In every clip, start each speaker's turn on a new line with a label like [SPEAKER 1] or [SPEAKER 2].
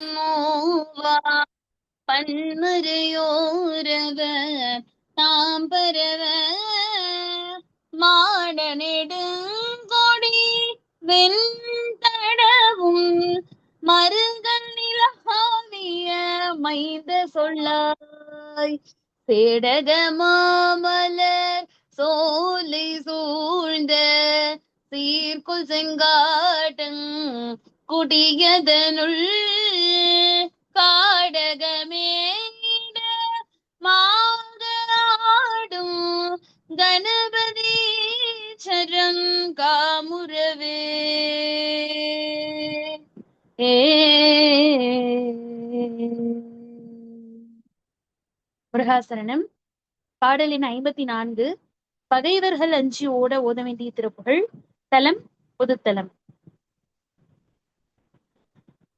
[SPEAKER 1] மூவா பன்மறையோரவ தாம் பரவ மாட நெடுங்கொடி வெண்தடவும் மருகன் நிலவிய மைந்த சொல்லாய் சேடக மாமலர் சோலை சூழ்ந்த சீர்குல் செங்காட்டங் குடியதனுள் காடகமேட மாதராடும் கணபதி சரம் காமுறவே முருகாசரணம். பாடலின் 54. பகைவர்கள் அஞ்சி ஓட ஓத வேண்டிய திருப்புகழ். தலம் பொதுத்தலம்.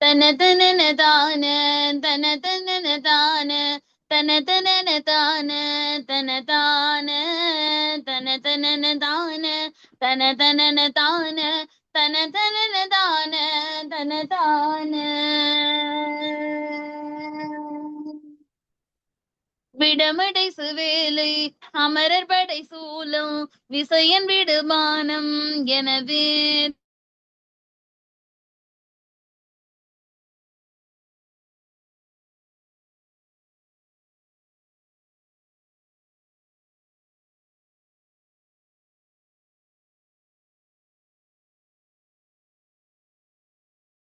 [SPEAKER 1] தன தனன தான தன தனன தான தன தனன தான தன தான தன தனன தான தன தனன தான தன தனன தான தன தான. விடமடை சுவேலை அமரர் படை சூலம் விசயன் விடுமானம் எனவே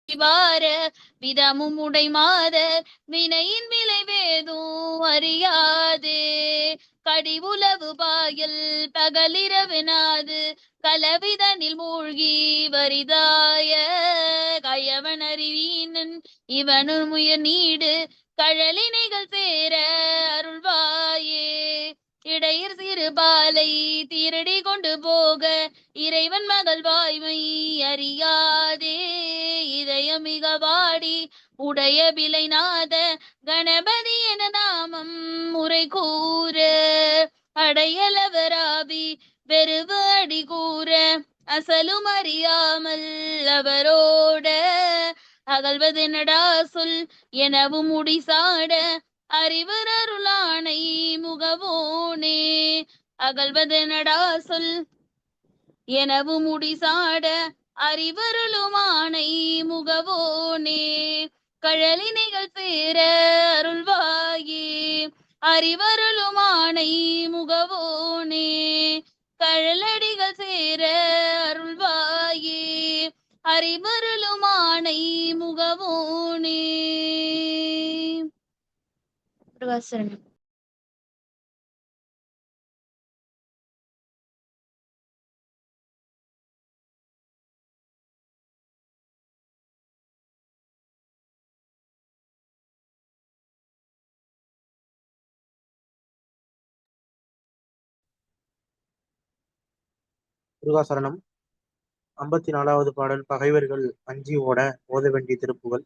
[SPEAKER 1] வார விதமும் உடை மாதர் வினையின் விளைவேதும் அறியாதே கடி உளவு பாயல் பகலிரவினாது கலவிதனில் மூழ்கி வரிதாய கயவன் அறிவீனன் இவனு முயர் நீடு கழலினைகள் சேர அருள்வாயே இடையர் சிறுபாலை திருடி கொண்டு போக இறைவன் மகள் வாய்மை அறியாதே இதயம் மிக வாடி உடைய பிழைநாத கணபதி என நாமம் முறை கூற அடையலவராபி வெறுவு அடி கூற அசலும் அறியாமல் அவரோட அகழ்வதெனடா சொல் எனவும் முடிசாட அறிவர் அருளானை முகவோனே அகழ்வதெனடா சொல் எனவும் முடிசாட அறிவருளுமானை முகவோனே கழலினைகள் சேர அருள்வாயே அறிவருளுமானை முகவோனே கழலடிகள் சேர அருள்வாயே அறிவருளுமானை முகவோனே. முருகாசரணம்.
[SPEAKER 2] முருகாசரணம். 54வது பாடல் பகைவர்கள் அஞ்சி ஓட ஓத வேண்டிய திருப்புகள்.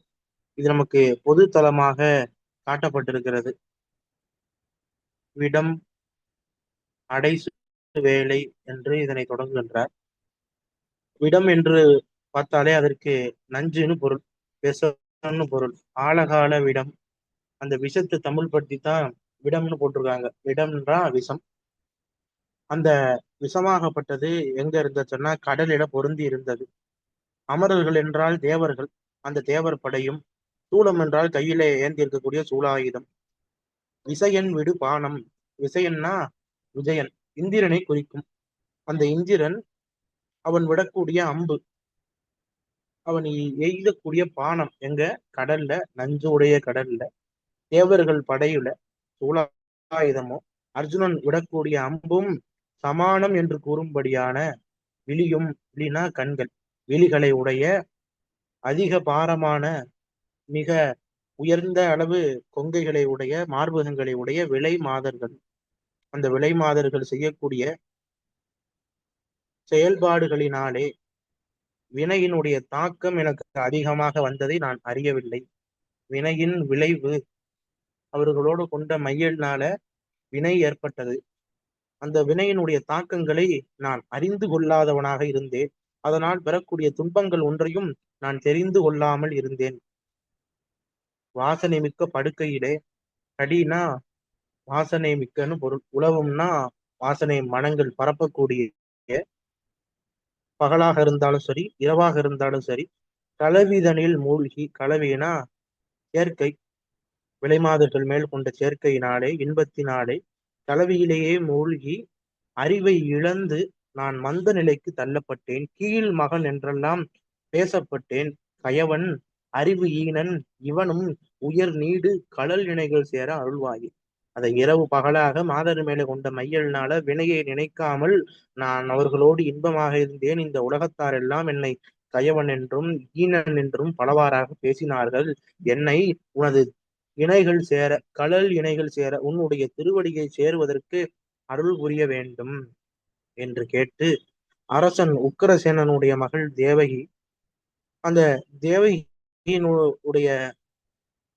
[SPEAKER 2] இது நமக்கு பொது தலமாக காட்டப்பட்டிருக்கிறது. விடம் அடைசு வேலை என்று இதனை தொடங்குகின்றார். விடம் என்று பார்த்தாலே அதற்கு நஞ்சுன்னு பொருள், விஷம்னு பொருள். ஆழகால விடம், அந்த விஷத்தை தமிழ் படுத்தி தான் விடம்னு போட்டிருக்காங்க. விடம்ன்றா விஷம். அந்த விஷமாகப்பட்டது எங்க இருந்துச்சுன்னா கடலில பொருந்தி இருந்தது. அமரர்கள் என்றால் தேவர்கள், அந்த தேவர் படையும், சூலம் என்றால் கையிலே ஏந்தி இருக்கக்கூடிய சூலாயுதம். விசயன் விடு பானம், விசயன்னா விஜயன், இந்திரனை குறிக்கும். அந்த இந்திரன் அவன் விடக்கூடிய அம்பு, அவன் எய்தக்கூடிய பானம் எங்க கடல்ல, நஞ்சு உடைய கடல்ல. தேவர்கள் படையுல சூலாயுதமோ அர்ஜுனன் விடக்கூடிய அம்பும் சமானம் என்று கூறும்படியான விழியும், விழினா கண்கள், விழிகளை உடைய அதிக பாரமான மிக உயர்ந்த அளவு கொங்கைகளை உடைய மார்பகங்களை உடைய விலை மாதர்கள். அந்த விலை மாதர்கள் செய்யக்கூடிய செயல்பாடுகளினாலே வினையினுடைய தாக்கம் எனக்கு அதிகமாக வந்ததை நான் அறியவில்லை. வினையின் விளைவு அவர்களோடு கொண்ட மையல்னால வினை ஏற்பட்டது. அந்த வினையினுடைய தாக்கங்களை நான் அறிந்து கொள்ளாதவனாக இருந்தேன். அதனால் பெறக்கூடிய துன்பங்கள் ஒன்றையும் நான் தெரிந்து கொள்ளாமல் இருந்தேன். வாசனை மிக்க படுக்கையிலே, கடினா வாசனை மிக்கன்னு பொருள். உலவம்னா வாசனை மணங்கள் பரப்பக்கூடிய, பகலாக இருந்தாலும் சரி, இரவாக இருந்தாலும் சரி, கலவிதனில் மூழ்கி, கலவினா சேர்க்கை, விலைமாதர்கள் மேல் கொண்ட சேர்க்கையினாலே, இன்பத்தினாலே, கலவியிலேயே மூழ்கி அறிவை இழந்து நான் மந்த நிலைக்கு தள்ளப்பட்டேன். கீழ் மகன் என்றெல்லாம் பேசப்பட்டேன். கயவன் அறிவு ஈனன் இவனும் உயர் நீடு கடல் இணைகள் சேர அருள்வாயி. அதை இரவு பகலாக மாதர் மேலே கொண்ட மையல்னால வினையை நினைக்காமல் நான் அவர்களோடு இன்பமாக இருந்தேன். இந்த உலகத்தார் எல்லாம் என்னை கயவன் என்றும் ஈனன் என்றும் பலவாறாக பேசினார்கள். என்னை உனது இணைகள் சேர, கடல் இணைகள் சேர, உன்னுடைய திருவடியை சேருவதற்கு அருள் புரிய வேண்டும் என்று கேட்டு, அரசன் உக்கிரசேனனுடைய மகள் தேவகி, அந்த தேவகியினுடைய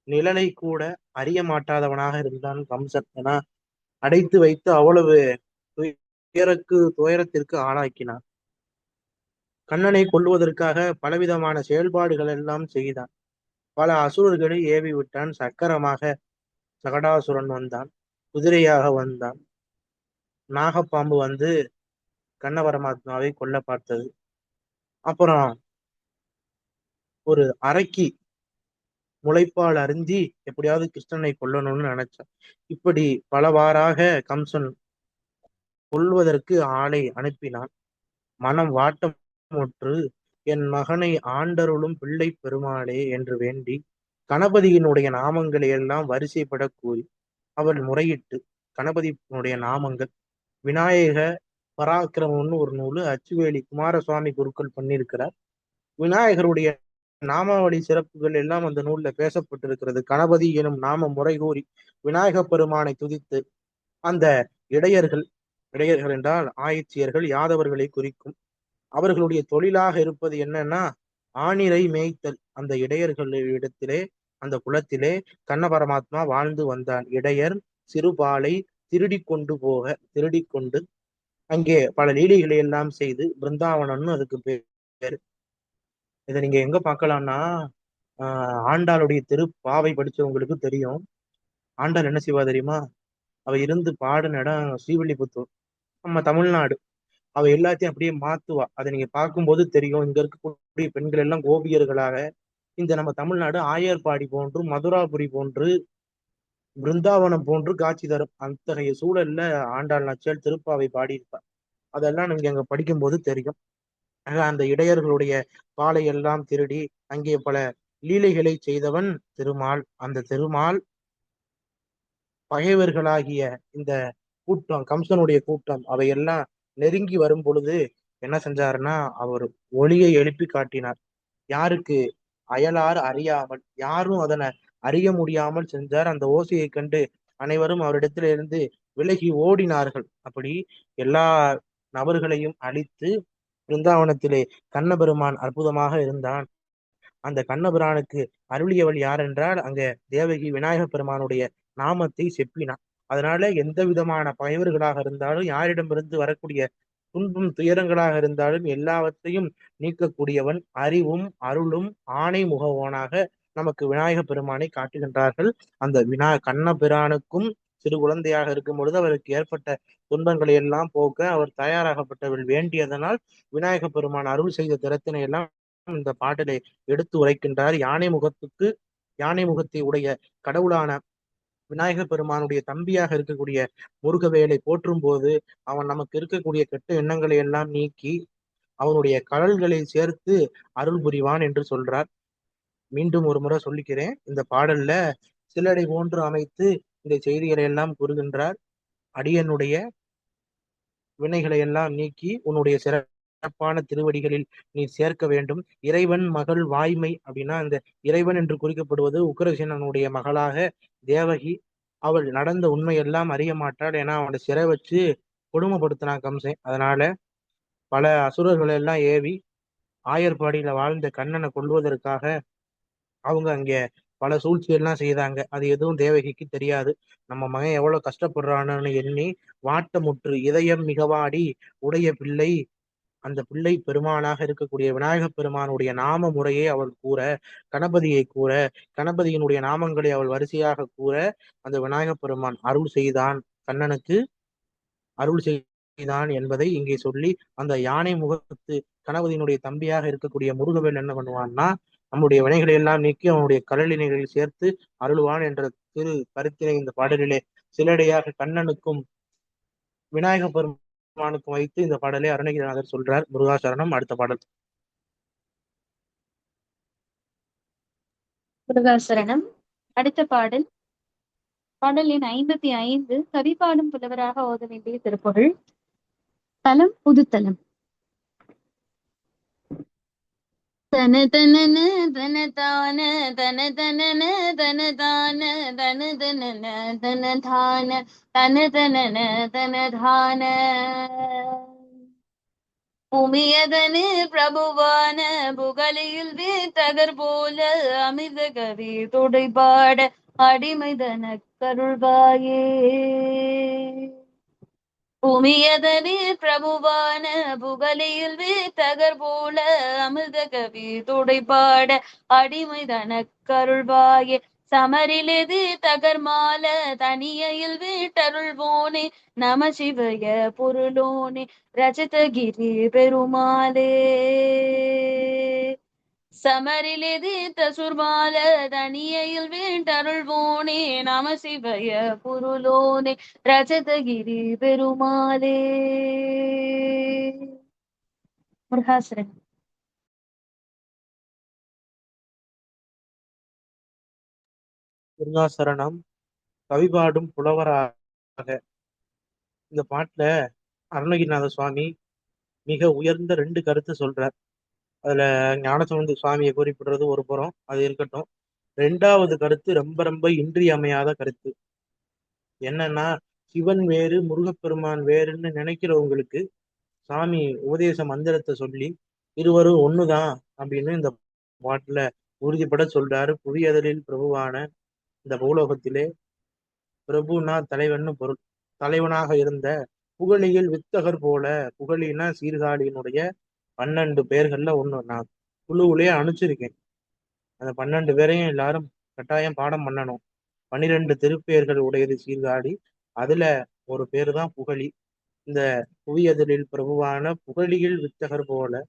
[SPEAKER 2] நிழலை கூட அறிய மாட்டாதவனாக இருந்தான் கம்சன். ஏன்னா அடைத்து வைத்து அவ்வளவு துயரத்திற்கு ஆளாக்கினான். கண்ணனை கொல்லுவதற்காக பலவிதமான செயல்பாடுகள் எல்லாம் செய்தான். பல அசுரர்களை ஏவி விட்டான். சக்கரமாக சகடாசுரன் வந்தான், குதிரையாக வந்தான், நாகப்பாம்பு வந்து கண்ண பரமாத்மாவை கொல்ல பார்த்தது. அப்புறம் ஒரு அரக்கி முளைப்பால் அருந்தி எப்படியாவது கிருஷ்ணனை கொல்லணும்னு நினைச்சான். இப்படி பலவாறாக கம்சன் கொல்வதற்கு ஆளை அனுப்பினான். மனம் வாட்டமுற்று என் மகனை ஆண்டருளும் பிள்ளை பெருமாளே என்று வேண்டி கணபதியினுடைய நாமங்களை எல்லாம் வரிசைப்பட கூறி அவள் முறையிட்டு, கணபதியினுடைய நாமங்கள் விநாயக பராக்கிரமம்னு ஒரு நூலு அச்சுவேலி குமாரசுவாமி குருக்கள் பண்ணியிருக்கிறார். விநாயகருடைய நாமாவளி சிறப்புகள் எல்லாம் அந்த நூல்ல பேசப்பட்டிருக்கிறது. கணபதி எனும் நாம முறை கூறி விநாயக பெருமானை துதித்து அந்த இடையர்கள், இடையர்கள் என்றால் ஆயச்சியர்கள், யாதவர்களை குறிக்கும். அவர்களுடைய தொழிலாக இருப்பது என்னன்னா ஆணிரை மேய்த்தல். அந்த இடையர்களிடத்திலே, அந்த குலத்திலே கண்ண பரமாத்மா வாழ்ந்து வந்தான். இடையர் சிறுபாலை திருடி கொண்டு அங்கே பல லீலைகளை எல்லாம் செய்து பிருந்தாவனம்னு அதுக்கு பேர். இதை நீங்க எங்க பார்க்கலாம்னா, ஆண்டாளுடைய திருப்பாவை படிச்சவங்களுக்கு தெரியும். ஆண்டாள் என்ன செய்வா தெரியுமா? அவ இருந்து பாடின இடம் ஸ்ரீவில்லிபுத்தூர், நம்ம தமிழ்நாடு. அவ எல்லாத்தையும் அப்படியே மாத்துவா. அதை நீங்க பார்க்கும்போது தெரியும். இங்க இருக்கக்கூடிய பெண்கள் எல்லாம் கோபியர்களாக இந்த நம்ம தமிழ்நாடு ஆயர்பாடி போன்று, மதுராபுரி போன்று, பிருந்தாவனம் போன்று காட்சி தரும். அத்தகைய சூழல்ல ஆண்டாள் நாச்சியார் திருப்பாவை பாடியிருப்பார். அதெல்லாம் நீங்க அங்க படிக்கும்போது தெரியும். அந்த இடையர்களுடைய பாலை எல்லாம் திருடி அங்கே பல லீலைகளை செய்தவன் திருமால். அந்த திருமால் பகைவர்களாகிய இந்த கூட்டம், கம்சனுடைய கூட்டம், அவையெல்லாம் நெருங்கி வரும் பொழுது என்ன செஞ்சாருன்னா, அவர் ஒளியை எழுப்பி காட்டினார். யாருக்கு? அயலார் அறியாமல், யாரும் அதனை அறிய முடியாமல் செஞ்சார். அந்த ஓசையை கண்டு அனைவரும் அவரிடத்துல இருந்து விலகி ஓடினார்கள். அப்படி எல்லா நபர்களையும் அழித்து பிருந்தாவனத்திலே கண்ணபெருமான் அற்புதமாக இருந்தான். அந்த கண்ணபிரானுக்கு அருளியவள் யார் என்றால் அங்க தேவகி விநாயக பெருமானுடைய நாமத்தை செப்பினான். அதனால எந்த விதமான பகைவர்களாக இருந்தாலும், யாரிடமிருந்து வரக்கூடிய துன்பம் துயரங்களாக இருந்தாலும் எல்லாவற்றையும் நீக்கக்கூடியவன், அறிவும் அருளும் ஆணை முகவோனாக நமக்கு விநாயக பெருமானை காட்டுகின்றார்கள். அந்த கண்ணபிரானுக்கும் சிறு குழந்தையாக இருக்கும் பொழுது அவருக்கு ஏற்பட்ட துன்பங்களை எல்லாம் போக்க அவர் தயாராகப்பட்டவள் வேண்டியதனால் விநாயக பெருமான் அருள் செய்த திறத்தினை எல்லாம் இந்த பாடலை எடுத்து உரைக்கின்றார். யானை முகத்தை உடைய கடவுளான விநாயக பெருமானுடைய தம்பியாக இருக்கக்கூடிய முருகவேலை போற்றும் போது அவன் நமக்கு இருக்கக்கூடிய கெட்ட எண்ணங்களை எல்லாம் நீக்கி அவனுடைய கடல்களை சேர்த்து அருள் புரிவான் என்று சொல்றார். மீண்டும் ஒரு முறை சொல்லிக்கிறேன். இந்த பாடல்ல சிலடை போன்று அமைத்து இந்த செய்திகளை எல்லாம் கூறுகின்றார். அடியனுடைய வினைகளை எல்லாம் நீக்கி உன்னுடைய சிறப்பான திருவடிகளில் நீ சேர்க்க வேண்டும். இறைவன் மகள் வாய்மை அப்படின்னா, இந்த இறைவன் என்று குறிக்கப்படுவது உக்கிரசேனனுடைய மகளாக தேவகி. அவள் நடந்த உண்மையெல்லாம் அறிய மாட்டாள். ஏன்னா அவனை சிறை வச்சு கொடுமைப்படுத்தினான் கம்சன். அதனால பல அசுரர்களை எல்லாம் ஏவி ஆயர்பாடியில வாழ்ந்த கண்ணனை கொல்வதற்காக அவங்க அங்கே பல சூழ்ச்சியெல்லாம் செய்தாங்க. அது எதுவும் தேவகிக்கு தெரியாது. நம்ம மகன் எவ்வளவு கஷ்டப்படுறான்னு எண்ணி வாட்டமுற்று இதயம் மிகவாடி உடைய பிள்ளை அந்த பிள்ளை பெருமானாக இருக்கக்கூடிய விநாயகப் பெருமானுடைய நாம முறையை அவள் கூற, கணபதியை கூற, கணபதியினுடைய நாமங்களை அவள் வரிசையாக கூற, அந்த விநாயகப் பெருமான் அருள் செய்தான், கண்ணனுக்கு அருள் செய்தான் என்பதை இங்கே சொல்லி, அந்த யானை முகத்து கணபதியினுடைய தம்பியாக இருக்கக்கூடிய முருகவேல் என்ன பண்ணுவான்னா, நம்முடைய வினைகளை எல்லாம் நீக்கி அவனுடைய கடலினைகளில் சேர்த்து அருள்வான் என்ற திரு கருத்தினை இந்த பாடலிலே சிலடையாக கண்ணனுக்கும் விநாயக பெருமானுக்கும் வைத்து இந்த பாடலை அருணகிரிநாதர் சொல்றார். முருகாசரணம். அடுத்த பாடல்.
[SPEAKER 1] முருகாசரணம். அடுத்த பாடல் பாடல் எண் 55. கவி பாடும் புலவராக ஓத வேண்டிய திருப்புகழ். தலம் புதுத்தலம். தன தனன தன தான தன தனன தன தான தன தனன தன தான தன தனன தன தான பூமியதனு பிரபுவான புகழியில் வீத்தகர் போல அமிர்த கவி துடைபாட அடிமைதன கருள்வாயே. பூமியதனே பிரபுவான புகழியில் வீத்தகர் போல அமிர்த கவி துடைபாட அடிமைதன கருள்வாயே. சமரிலெது தகர் மால தனியில் வீட்டருள்வோனே நம சிவய பொருளோனே ரஜதகிரி பெருமாளே. சமரிலெதிர்த்த சுர்மால தனியில் வீட்டருள்வோனே நம சிவய பொருளோனே ரஜதகிரி பெருமாளே. முருகாசரன்.
[SPEAKER 2] முருகாசரணம். கவி பாடும் புலவராக. இந்த பாட்டுல அருணகிரிநாத சுவாமி மிக உயர்ந்த 2 கருத்து சொல்றார். அதுல ஞானசம்பந்த சுவாமியை குறிப்பிடுறது ஒரு புறம், அது இருக்கட்டும். 2வது கருத்து ரொம்ப ரொம்ப இன்றியமையாத கருத்து. என்னன்னா, சிவன் வேறு முருகப்பெருமான் வேறுன்னு நினைக்கிறவங்களுக்கு சாமி உபதேச மந்திரத்தை சொல்லி இருவரும் ஒண்ணுதான் அப்படின்னு இந்த பாட்டுல உறுதிப்பட சொல்றாரு. புவியதலில் பிரபுவான இந்த பூலோகத்திலே பிரபுனா தலைவன்னு பொருள். தலைவனாக இருந்த புகழியில் வித்தகர் போல, புகழினா சீர்காழியினுடைய 12 பேர்கள்ல ஒண்ணு. நான் குழுவிலே அனுப்பிச்சிருக்கேன். அந்த 12 பேரையும் எல்லாரும் கட்டாயம் பாடம் பண்ணணும். 12 திருப்பெயர்கள் உடையது சீர்காழி. அதுல ஒரு பேரு தான் புகழி. இந்த புவியதலில் பிரபுவான புகழியில் வித்தகர் போல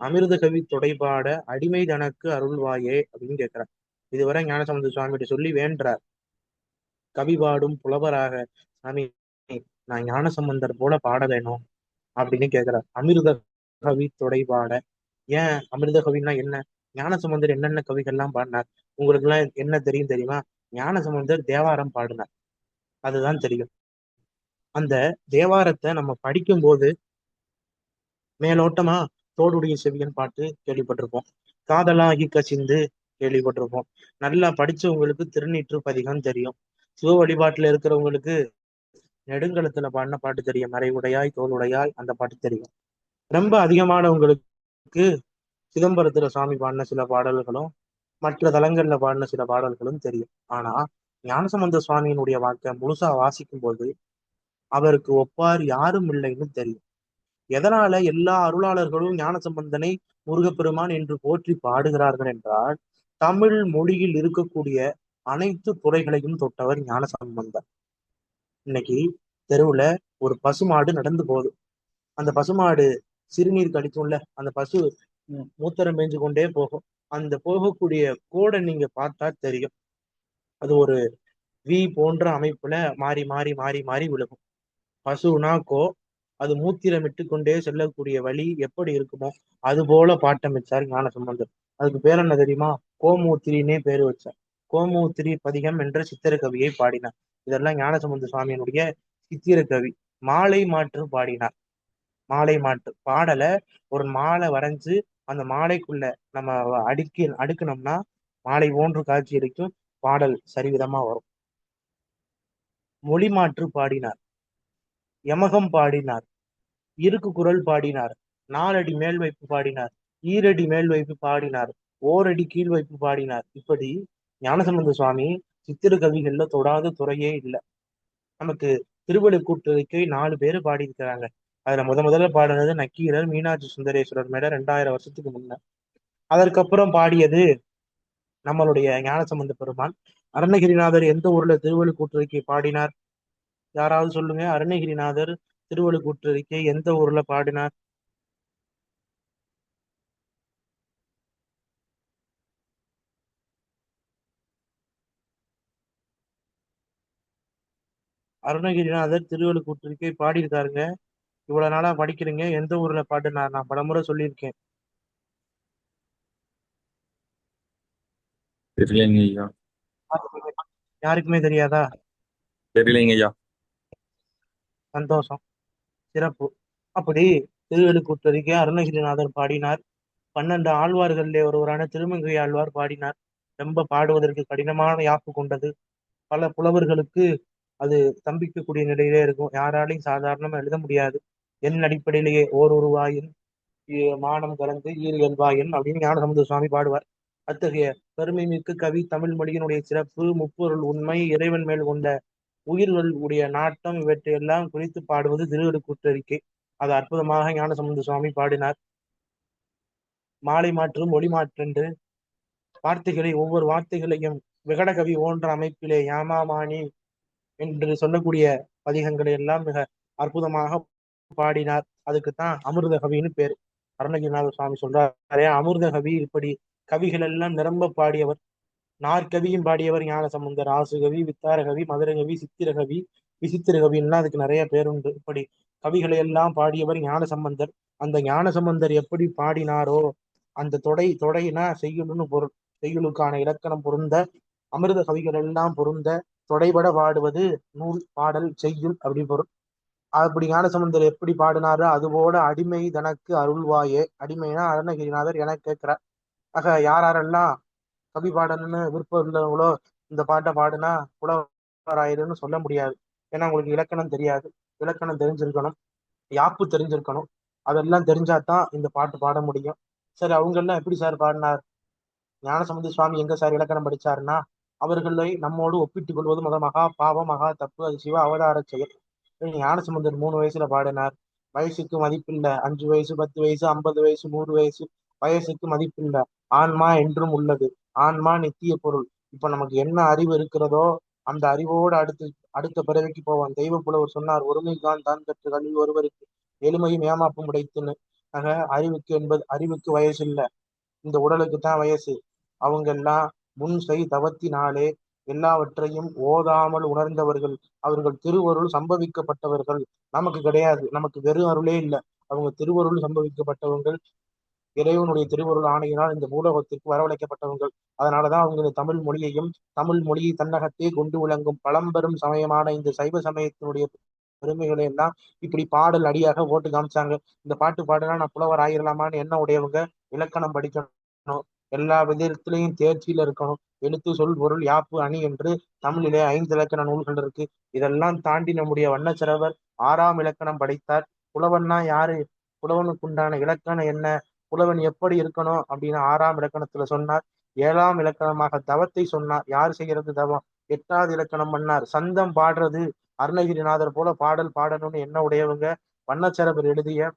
[SPEAKER 2] அமிர்த கவி தொடைபாட அடிமை தனக்கு அருள்வாயே அப்படின்னு கேட்கிறார். இதுவரை ஞானசம்பந்த சுவாமிகிட்ட சொல்லி வேண்டார். கவி பாடும் புலவராக சாமி நான் ஞானசம்பந்தர் போல பாட வேணும் அப்படின்னு கேட்கிறார். அமிர்த கவி தொடைபாட. ஏன் அமிர்த கவின்னா என்ன? ஞானசம்பந்தர் என்னென்ன கவிகள்லாம் பாடினார் உங்களுக்கு எல்லாம் என்ன தெரியும் தெரியுமா? ஞானசம்பந்தர் தேவாரம் பாடினார், அதுதான் தெரியும். அந்த தேவாரத்தை நம்ம படிக்கும் போது மேலோட்டமா தோடுடைய செவியன் பாட்டு கேள்விப்பட்டிருப்போம், காதலாகி கசிந்து கேள்விப்பட்டிருப்போம். நல்லா படிச்சவங்களுக்கு திருநீற்று பதிகம் தெரியும். சிவ வழிபாட்டுல இருக்கிறவங்களுக்கு நெடுங்கலத்துல பாடின பாட்டு தெரியும், மறைவுடையாய் தோளுடையாய் அந்த பாட்டு தெரியும். ரொம்ப அதிகமானவங்களுக்கு சிதம்பரத்துல சுவாமி பாடின சில பாடல்களும் மற்ற தலங்கள்ல பாடின சில பாடல்களும் தெரியும். ஆனா ஞானசம்பந்த சுவாமியினுடைய வாக்கை முழுசா வாசிக்கும் போது அவருக்கு ஒப்பார் யாரும் இல்லைன்னு தெரியும். எதனால எல்லா அருளாளர்களும் ஞானசம்பந்தனை முருகப்பெருமான் என்று போற்றி பாடுகிறார்கள் என்றால், தமிழ் மொழியில் இருக்கக்கூடிய அனைத்து துறைகளையும் தொட்டவர் ஞானசம்பந்தர். இன்னைக்கு தெருவுல ஒரு பசுமாடு நடந்து போகுது. அந்த பசுமாடு சிறுநீர் கழிக்கும்ல, அந்த பசு மூத்தரம் மேய்ஞ்சு கொண்டே போகும். அந்த போகக்கூடிய கோடை நீங்க பார்த்தா தெரியும், அது ஒரு வி போன்ற அமைப்புல மாறி மாறி மாறி மாறி விழுகும். பசுனா கோ, அது மூத்திரமிட்டு கொண்டே செல்லக்கூடிய வழி எப்படி இருக்குமோ அது போல பாட்டமைச்சார் ஞானசம்பந்தர். அதுக்கு பேர் என்ன தெரியுமா? கோமூத்திரினே பேரு வச்சார். கோமூத்திரி பதிகம் என்ற சித்திர கவியை பாடினார். இதெல்லாம் ஞானசம்பந்த சுவாமியினுடைய சித்திர கவி. மாலை மாற்று பாடினார். மாலை மாற்று பாடல ஒரு மாலை வரைஞ்சு அந்த மாலைக்குள்ள நம்ம அடுக்கணும்னா மாலை போன்று காட்சி அளிக்கும், பாடல் சரிவிதமா வரும். மொழி மாற்று பாடினார், யமகம் பாடினார், இருக்கு குரல் பாடினார், 4 அடி மேல் வைப்பு பாடினார், ஈரடி மேல் வைப்பு பாடினார், ஓரடி கீழ் வைப்பு பாடினார். இப்படி ஞானசம்பந்த சுவாமி சித்திர கவிகள்ல தொடாத துறையே இல்லை. நமக்கு திருவள்ளுக்கூட்டுக்கு 4 பேர் பாடியிருக்கிறாங்க. அதுல முதல்ல பாடினது நக்கீரர் மீனாட்சி சுந்தரேஸ்வரர் மேல 2000 வருஷத்துக்கு முன்ன. அதற்கப்புறம் பாடியது நம்மளுடைய ஞானசம்பந்த பெருமான். அருணகிரிநாதர் எந்த ஊர்ல திருவள்ளுக்கூற்றறிக்கை பாடினார்? யாராவது சொல்லுங்க. அருணகிரிநாதர் திருவள்ளுக்கூற்றறிக்கை எந்த ஊர்ல பாடினார்? அருணகிரிநாதர் திருவள்ளுக்கூற்றறிக்கை பாடியிருக்காருங்க. இவ்வளவு நாளா படிக்கிறீங்க, எந்த ஊர்ல பாடினார்? நான் பலமுறை சொல்லியிருக்கேன்.
[SPEAKER 3] தெரியலைங்க ஐயா.
[SPEAKER 2] யாருக்குமே தெரியாதா?
[SPEAKER 3] தெரியலைங்க ஐயா.
[SPEAKER 2] சந்தோஷம், சிறப்பு. அப்படி திருவள்ளுக்கூற்றறிக்கை அருணகிரிநாதர் பாடினார். 12 ஆழ்வார்களிலே ஒருவரான திருமங்கை ஆழ்வார் பாடினார். ரொம்ப பாடுவதற்கு கடினமான யாப்பு கொண்டது. பல புலவர்களுக்கு அது ஸ்தம்பிக்கக்கூடிய நிலையிலே இருக்கும். யாராலையும் சாதாரணமா எழுத முடியாது. என் அடிப்படையிலேயே ஓர் வாயின் மானம் கலந்து ஈர் இயல்பாயின் அப்படின்னு ஞானசம்பந்த சுவாமி பாடுவார். அத்தகைய பெருமை மிக்க கவி தமிழ் மொழியினுடைய சிறப்பு, முப்பொருள் உண்மை, இறைவன் மேல் கொண்ட உயிர்கள் உடைய நாட்டம், இவற்றையெல்லாம் குறித்து பாடுவது திருவள்ளுக்கூற்றறிக்கை. அது அற்புதமாக ஞானசம்பந்த சுவாமி பாடினார். மாலை மாற்று மொழி மாற்றென்று வார்த்தைகளை ஒவ்வொரு வார்த்தைகளையும் விகடகவி போன்ற அமைப்பிலே யாமாமானி என்று சொல்லக்கூடிய பதிகங்களை எல்லாம் மிக அற்புதமாக பாடினார். அதுக்குத்தான் அமிர்த கவின்னு பேர். அருணகிரிநாத சுவாமி சொல்றாரே அமிர்த கவி. இப்படி கவிகள் எல்லாம் நிரம்ப பாடியவர். நாற்கவியும் பாடியவர் ஞானசம்பந்தர். ஆசுகவி, வித்தாரகவி, மதுரகவி, சித்திரகவி, விசித்திரகவின்லாம் அதுக்கு நிறைய பேருண்டு. இப்படி கவிகளை எல்லாம் பாடியவர் ஞானசம்பந்தர். அந்த ஞானசம்பந்தர் எப்படி பாடினாரோ அந்த தொடைனா செய்யுள்னு பொருள். செய்யுளுக்கான இலக்கணம் பொருந்த, அமிர்த கவிகள் எல்லாம் பொருந்த, தொடைபட பாடுவது நூல், பாடல், செய்யுள் அப்படி பொருள். அப்படி ஞானசம்பந்தர் எப்படி பாடினாரோ அதுபோல அடிமை தனக்கு அருள்வாயே. அடிமைனா அருணகிரிநாதர் என கேட்கிறார். ஆக யாரெல்லாம் கவி பாடணும்னு விருப்பம் உள்ளவங்களோ இந்த பாட்டை பாடுனா புலவராயிருன்னு சொல்ல முடியாது. ஏன்னா உங்களுக்கு இலக்கணம் தெரியாது. இலக்கணம் தெரிஞ்சிருக்கணும், யாப்பு தெரிஞ்சிருக்கணும். அதெல்லாம் தெரிஞ்சாதான் இந்த பாட்டு பாட முடியும். சரி, அவங்க எல்லாம் எப்படி சார் பாடினார்? ஞானசம்பந்த சுவாமி எங்க சார் இலக்கணம் படிச்சாருன்னா, அவர்களை நம்மோடு ஒப்பிட்டுக் கொள்வது மகா பாவம், மகா தப்பு, அது சிவ அவதார செயல். ஞானசம்பந்தர் 3 வயசுல பாடினார். வயசுக்கு மதிப்பில்லை. 5 வயசு, 10 வயசு, 50 வயசு, 100 வயசு, வயசுக்கு மதிப்பில்லை. ஆன்மா என்றும் உள்ளது. ஆன்மா நித்திய பொருள். இப்ப நமக்கு என்ன அறிவு இருக்கிறதோ அந்த அறிவோடு அடுத்த பிறவிக்கு போவான். தெய்வ புலவர் சொன்னார், ஒருமைதான் தான் கற்று கல்வி ஒருவருக்கு எளிமையும் ஏமாப்பும் உடைத்துன்னு. ஆக அறிவுக்கு வயசு இல்லை, இந்த உடலுக்கு தான் வயசு. அவங்க எல்லாம் முன் செய் தவத்தினாலே எல்லாவற்றையும் ஓதாமல் உணர்ந்தவர்கள். அவர்கள் திருவருள் சம்பவிக்கப்பட்டவர்கள். நமக்கு கிடையாது. நமக்கு வெறும் அருளே இல்லை. அவங்க திருவருள் சம்பவிக்கப்பட்டவர்கள். இறைவனுடைய திருவருள் ஆணையினால் இந்த பூலோகத்திற்கு வரவழைக்கப்பட்டவர்கள். அதனாலதான் அவங்க இந்த தமிழ் மொழியையும் தமிழ் மொழியை தன்னகத்தே கொண்டு விளங்கும் பழம்பெரும் சமயமான இந்த சைவ சமயத்தினுடைய பெருமைகளை எல்லாம் இப்படி பாடல் அடியாக போட்டு காமிச்சாங்க. இந்த பாட்டு பாடுனா நான் புலவர் ஆயிரலாமான்னு என்ன உடையவங்க இலக்கணம் படிக்கணும், எல்லா விதத்திலையும் தேர்ச்சியில இருக்கணும். எழுத்து, சொல், பொருள், யாப்பு, அணி என்று தமிழிலே 5 இலக்கண நூல்கள் இருக்கு. இதெல்லாம் தாண்டி நம்முடைய வண்ணச்சிறவர் 6ஆம் இலக்கணம் படைத்தார். புலவன்னா யாரு? புலவனுக்கு உண்டான இலக்கணம் என்ன? புலவன் எப்படி இருக்கணும் அப்படின்னு 6ஆம் இலக்கணத்துல சொன்னார். 7ஆம் இலக்கணமாக தவத்தை சொன்னார். யார் செய்யறது தவம்? 8வது இலக்கணம் பண்ணார். சந்தம் பாடுறது. அருணகிரிநாதர் போல பாடல் பாடணும்னு என்ன உடையவங்க வண்ணச்சரபர் எழுதிய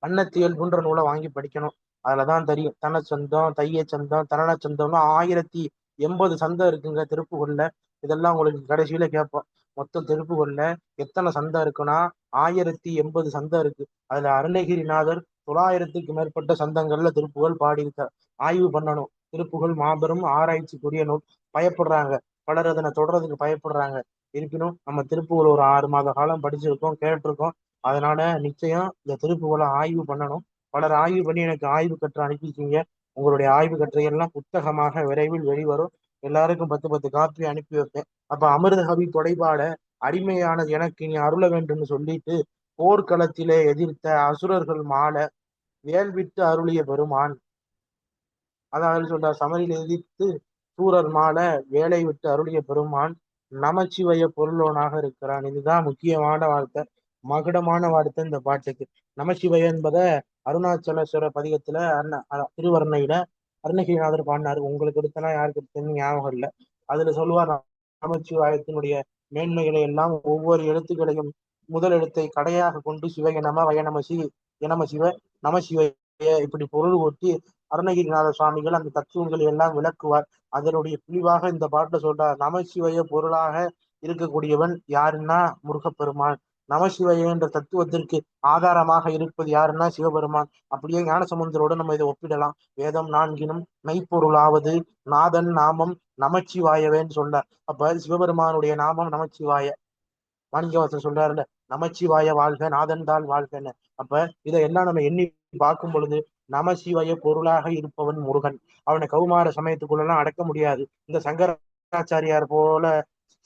[SPEAKER 2] வண்ணத்தியல் போன்ற நூலை வாங்கி படிக்கணும். அதுலதான் தெரியும். தனச்சந்தம், தைய சந்தம், தரண சந்தம்னு 1080 சந்தம் இருக்குங்க திருப்புகள்ல. இதெல்லாம் உங்களுக்கு கடைசியில கேட்போம். மொத்தம் திருப்புகள்ல எத்தனை சந்தம் இருக்குன்னா 1080 சந்தம் இருக்கு. அதுல அருணகிரிநாதர் 900க்கு மேற்பட்ட சந்தங்கள்ல திருப்புகழ் பாடியிருக்கார். ஆய்வு பண்ணணும். திருப்புகழ் மாபெரும் ஆராய்ச்சிக்குரிய நூல். பயப்படுறாங்க, பலர் அதனை தொடர்றதுக்கு பயப்படுறாங்க. இருப்பினும் நம்ம திருப்புகழ் ஒரு 6 மாத காலம் படிச்சிருக்கோம், கேட்டிருக்கோம். அதனால நிச்சயம் இந்த திருப்புகழை ஆய்வு பண்ணணும். பலர் ஆய்வு பண்ணி எனக்கு ஆய்வு கட்டுரை அனுப்பிச்சிங்க. உங்களுடைய ஆய்வு கட்டுரையெல்லாம் புத்தகமாக விரைவில் வெளிவரும். எல்லாருக்கும் 10 காப்பி அனுப்பி வைப்பேன். அப்ப அமிர்த கவி தொடைபாட அடிமையானது எனக்கு நீ அருள வேண்டும்னு சொல்லிட்டு போர்க்களத்திலே எதிர்த்த அசுரர்கள் மாள வேல் விட்டு அருளிய பெருமான். அதாவது சொல்றார், சமரில் எதிர்த்து சூரர் மாள வேலை விட்டு அருளிய பெருமான் நமச்சிவய பொருளோனாக இருக்கிறான். இதுதான் முக்கியமான வார்த்தை, மகுடமான வார்த்தை இந்த பாட்டுக்கு. நமச்சிவய என்பதை அருணாச்சலேஸ்வர பதிகத்துல திருவர்ணையில அருணகிரிநாதர் பாடினாரு. உங்களுக்கு எடுத்தனா யாருக்கு எடுத்தன்னு ஞாபகம் இல்லை. அதுல சொல்லுவார், நமச்சிவாயத்தினுடைய மேன்மைகளை எல்லாம் ஒவ்வொரு எழுத்துக்களையும் முதல் எழுத்தை கடையாக கொண்டு சிவய நம வய நம சி எனம சிவ நம சிவ இப்படி பொருள் ஊட்டி அருணகிரிநாத சுவாமிகள் அந்த தத்துவங்களை எல்லாம் விளக்குவார். அதனுடைய பிரிவாக இந்த பாட்டுல சொல்றார். நமசிவய பொருளாக இருக்கக்கூடியவன் யாருன்னா முருகப்பெருமான். நமசிவய என்ற தத்துவத்திற்கு ஆதாரமாக இருப்பது யாருன்னா சிவபெருமான். அப்படியே ஞானசமுந்தரோடு நம்ம இதை ஒப்பிடலாம். வேதம் நான்கினும் மெய்ப்பொருளாவது நாதன் நாமம் நமச்சிவாயவேன்னு சொல்றார். அப்ப சிவபெருமானுடைய நாமம் நமச்சிவாய. மாணிக்கவாசர் சொல்றாருல்ல, நமச்சிவாய வாழ்க நாதன் தாள் வாழ்கன்னு. அப்ப இதை எல்லாம் நம்ம எண்ணி பார்க்கும் பொழுது நமசிவாய பொருளாக இருப்பவன் முருகன். அவனை கௌமார சமயத்துக்குள்ளெல்லாம் அடக்க முடியாது. இந்த சங்கராச்சாரியார் போல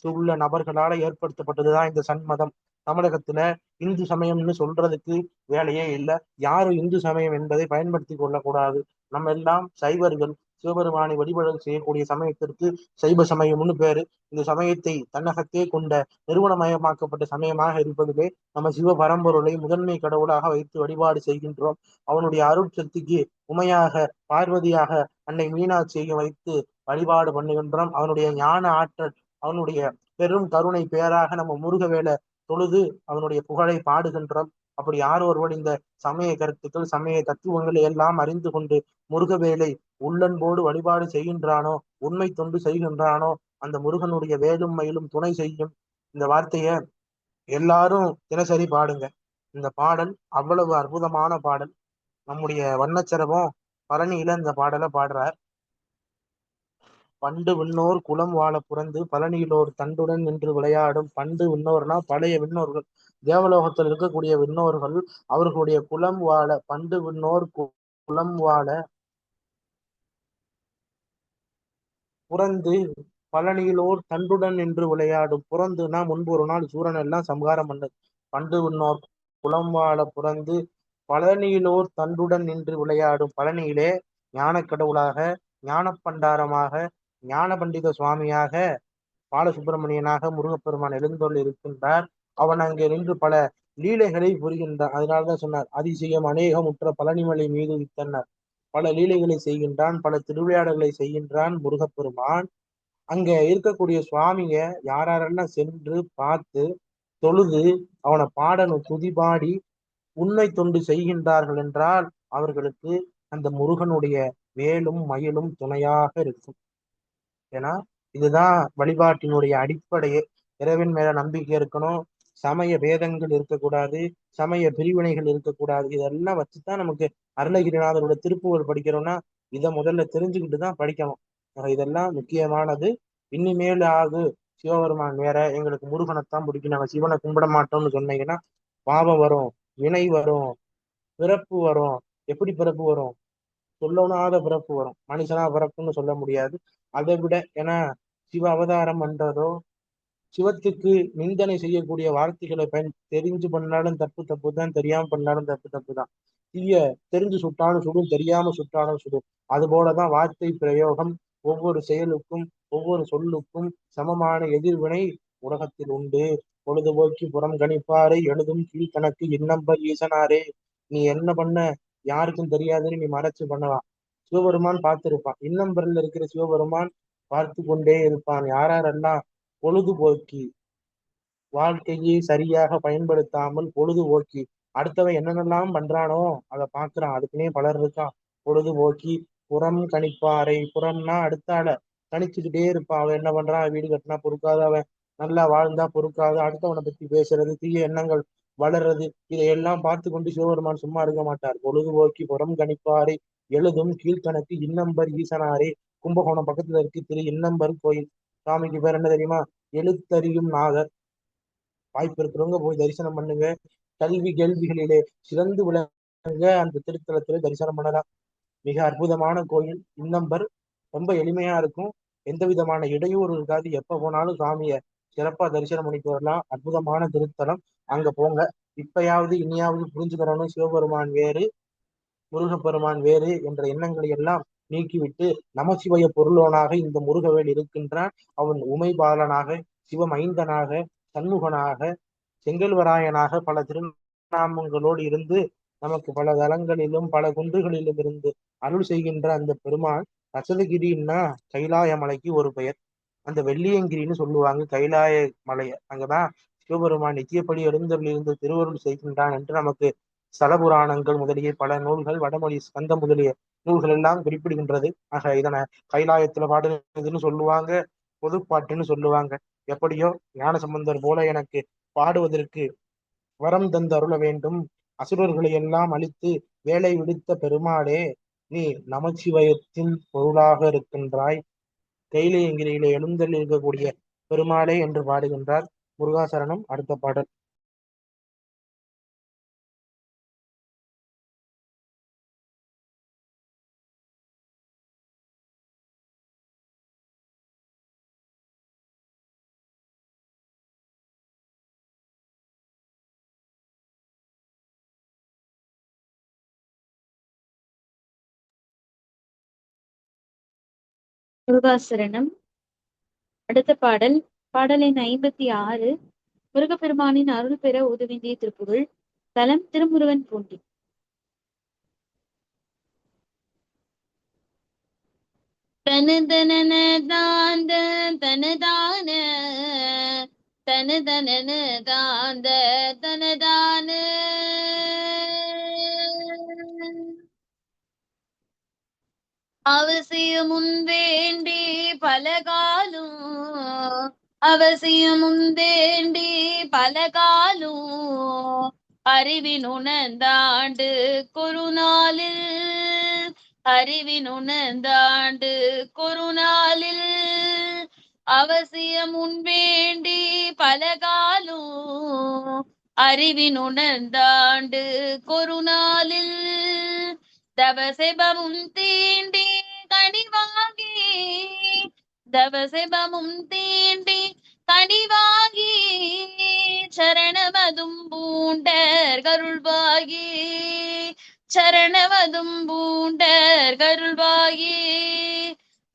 [SPEAKER 2] உள்ள நபர்களால ஏற்படுத்தப்பட்டதுதான் இந்த சண்மதம். தமிழகத்துல இந்து சமயம்னு சொல்றதுக்கு வேலையே இல்லை. யாரும் இந்து சமயம் என்பதை பயன்படுத்தி கொள்ளக்கூடாது. நம்ம எல்லாம் சைவர்கள். சிவபெருமானை வழிபாடு செய்யக்கூடிய சமயத்திற்கு சைவ சமயம்னு பேரு. இந்த சமயத்தை தன்னகத்தே கொண்ட நிறுவனமயமாக்கப்பட்ட சமயமாக இருப்பதிலே நம்ம சிவ பரம்பொருளை முதன்மை கடவுளாக வைத்து வழிபாடு செய்கின்றோம். அவனுடைய அருட்சக்திக்கு உமையாக பார்வதியாக அன்னை மீனாட்சியை வைத்து வழிபாடு பண்ணுகின்றோம். அவனுடைய ஞான ஆற்றல், அவனுடைய பெரும் கருணை பேராக நம்ம முருகவேலை தொழுது அவனுடைய புகழை பாடுகின்றோம். அப்படி யார் ஒருவன் இந்த சமய கருத்துக்கள் சமய தத்துவங்களை எல்லாம் அறிந்து கொண்டு முருகவேலை உள்ளன்போடு வழிபாடு செய்கின்றானோ, உண்மை தொண்டு செய்கின்றானோ, அந்த முருகனுடைய வேலும் மயிலும் துணை செய்யும். இந்த வார்த்தைய எல்லாரும் தினசரி பாடுங்க. இந்த பாடல் அவ்வளவு அற்புதமான பாடல். நம்முடைய வண்ணச்சரபம் பழனியில இந்த பாடலை பாடுறார். பண்டு விண்ணோர் குலம் வாழ புறந்து பழனியிலோர் தண்டுடன் நின்று விளையாடும். பண்டு விண்ணோர்னா பழைய விண்ணோர்கள், தேவலோகத்தில் இருக்கக்கூடிய விண்ணோர்கள். அவர்களுடைய குலம் வாழ, பண்டு விண்ணோர் குலம் வாழ புறந்து பழனியிலோர் தண்டுடன் நின்று விளையாடும். புறந்துனா முன்பு ஒரு நாள் சூரன் எல்லாம் சம்ஹாரம் பண்ணது. பண்டு விண்ணோர் குலம் வாழ புறந்து பழனியிலோர் தண்டுடன் நின்று விளையாடும். பழனியிலே ஞான கடவுளாக, ஞான பண்டாரமாக, ஞான பண்டித சுவாமியாக, பாலசுப்பிரமணியனாக முருகப்பெருமான் எழுந்தொள் இருக்கின்றார். அவன் அங்கே நின்று பல லீலைகளை புரிகின்றான். அதனால்தான் சொன்னார், அதிசயம் அநேகம் உற்ற பழனிமலை மீது வித்தனர். பல லீலைகளை செய்கின்றான், பல திருவிளையாடல்களை செய்கின்றான் முருகப்பெருமான். அங்க இருக்கக்கூடிய சுவாமிங்க யாரெல்லாம் சென்று பார்த்து தொழுது அவனை பாடணும், துதிபாடி உண்மை தொண்டு செய்கின்றார்கள் என்றால் அவர்களுக்கு அந்த முருகனுடைய வேலும் மயிலும் துணையாக இருக்கும். ஏன்னா இதுதான் வழிபாட்டினுடைய அடிப்படையே. இறைவன் மேல நம்பிக்கை இருக்கணும், சமய வேதங்கள் இருக்கக்கூடாது, சமய பிரிவினைகள் இருக்கக்கூடாது. இதெல்லாம் வச்சுதான் நமக்கு அருணகிரிநாதரோட திருப்புகழ் படிக்கிறோம்னா இதை முதல்ல தெரிஞ்சுக்கிட்டு தான் படிக்கணும். இதெல்லாம் முக்கியமானது. இனிமேல் ஆகு சிவபெருமான் வேற, எங்களுக்கு முருகனைத்தான் பிடிக்கும், நாங்க சிவனை கும்பிட மாட்டோம்னு சொன்னீங்கன்னா பாவம் வரும், வினை வரும், பிறப்பு வரும். எப்படி பிறப்பு வரும்? சொல்லனாத பிறப்பு வரும். மனுஷனா பிறப்புன்னு சொல்ல முடியாது. அதை விட ஏன்னா சிவ அவதாரம் பண்றதோ, சிவத்துக்கு நிந்தனை செய்யக்கூடிய வார்த்தைகளை தெரிஞ்சு பண்ணாலும் தப்பு தப்பு தான், தெரியாம பண்ணாலும் தப்பு தப்பு தான். தீய தெரிஞ்சு சுட்டாலும் சுடும், தெரியாம சுட்டாலும் சுடும். அது போலதான் வார்த்தை பிரயோகம். ஒவ்வொரு செயலுக்கும் ஒவ்வொரு சொல்லுக்கும் சமமான எதிர்வினை உலகத்தில் உண்டு. பொழுதுபோக்கி புறம் கணிப்பாரை எழுதும் கீழ்கணக்கு இன்னம்பர் ஈசனாரே. நீ என்ன பண்ண யாருக்கும் தெரியாதுன்னு நீ மறைச்சு பண்ணலாம், சிவபெருமான் பார்த்திருப்பான். இன்னம்பரில் இருக்கிற சிவபெருமான் பார்த்து கொண்டே இருப்பான். யாரெல்லாம் பொழுதுபோக்கி வாழ்க்கையை சரியாக பயன்படுத்தாமல் பொழுதுபோக்கி அடுத்தவன் என்னென்னலாம் பண்றானோ அதை பாக்குறான். அதுக்குன்னே பலர் இருக்கான். பொழுதுபோக்கி புறம் கணிப்பாரை, புறம்னா அடுத்தால கணிச்சுக்கிட்டே இருப்பான். அவன் என்ன பண்றான், வீடு கட்டினா பொறுக்காது, அவன் நல்லா வாழ்ந்தா பொறுக்காது, அடுத்தவனை பத்தி பேசுறது, தீய எண்ணங்கள் வளர்றது, இதையெல்லாம் பார்த்து கொண்டு சிவபெருமான் சும்மா இருக்க மாட்டார். பொழுதுபோக்கி புறம் கணிப்பாரை எழுதும் கீழ்கணக்கு இன்னம்பர் ஈசனாரே. கும்பகோணம் பக்கத்துல இருக்கு திரு இன்னம்பர் கோயில். சாமிக்கு பேர் என்ன தெரியுமா? எழுத்தறியும் நாதர். வாய்ப்பு இருக்கிறவங்க போய் தரிசனம் பண்ணுங்க. கல்வி கேள்விகளிலே சிறந்து விளங்க அந்த திருத்தலத்திலே தரிசனம் பண்ணலாம். மிக அற்புதமான கோயில் இன்னம்பர். ரொம்ப எளிமையா இருக்கும், எந்த விதமான இடையூறு இருக்காது. எப்ப போனாலும் சாமியை சிறப்பா தரிசனம் பண்ணிட்டு வரலாம். அற்புதமான திருத்தலம், அங்க போங்க. இப்பயாவது இனியாவது புரிஞ்சுக்கிறோம், சிவபெருமான் வேறு முருகப்பெருமான் வேறு என்ற எண்ணங்களை எல்லாம் நீக்கிவிட்டு நமசிவய பொருளோனாக இந்த முருகவேல் இருக்கின்றான். அவன் உமைபாலனாக, சிவமைந்தனாக, சண்முகனாக, செங்கல்வராயனாக பல திருநாமங்களோடு இருந்து நமக்கு பல தலங்களிலும் பல குன்றுகளிலும் இருந்து அருள் செய்கின்ற அந்த பெருமான். ரசதகிரின்னா கைலாய மலைக்கு ஒரு பெயர். அந்த வெள்ளியங்கிரின்னு சொல்லுவாங்க கைலாய மலைய. அங்கதான் சிவபெருமான் நித்தியப்படி எழுந்தருளிருந்து திருவருள் செய்கின்றான் என்று நமக்கு ஸ்தலபுராணங்கள் முதலிய பல நூல்கள், வடமொழி ஸ்கந்தம் முதலிய நூல்கள் எல்லாம் குறிப்பிடுகின்றது. ஆக இதனை கைலாயத்துல பாடுறதுன்னு சொல்லுவாங்க, பொதுப்பாட்டுன்னு சொல்லுவாங்க. எப்படியோ ஞானசம்பந்தர் போல எனக்கு பாடுவதற்கு வரம் தந்து அருள வேண்டும். அசுரர்களை எல்லாம் அழித்து வேலை விடுத்த பெருமாளே, நீ நமச்சிவயத்தின் பொருளாக இருக்கின்றாய். கைலையங்கிரியிலே எழுந்தருளி இருக்கக்கூடிய பெருமாளே என்று பாடுகின்றார். முருகாசரணம். அடுத்த பாடல்.
[SPEAKER 1] முருகாசரணம். அடுத்த பாடல் பாடல் எண் 56. முருகப்பெருமானின் அருள் பெற உதவிந்திய திருப்புகழ். தலம் திருமுருகன் பூண்டி. தனதன தாந்த தனதான தனதன தாந்த தனதான அவசியமும் வேண்டி பலகாலும் அவசியமும் வேண்டி பலகாலும் அறிவினுணர்ந்தாண்டு குருநாளில் அறிவினுணர்ந்தாண்டு குருநாளில் அவசியம் உன் வேண்டி பலகாலும் அறிவினுணர்ந்தாண்டு குருநாளில் தவசெபமும் தீண்டி கனிவாகி தவசெபமும் தீண்டி கனிவாகி சரணமதும் பூண்டர் கருள்வாகி சரணவதும் பூண்டர் கருள்வாகி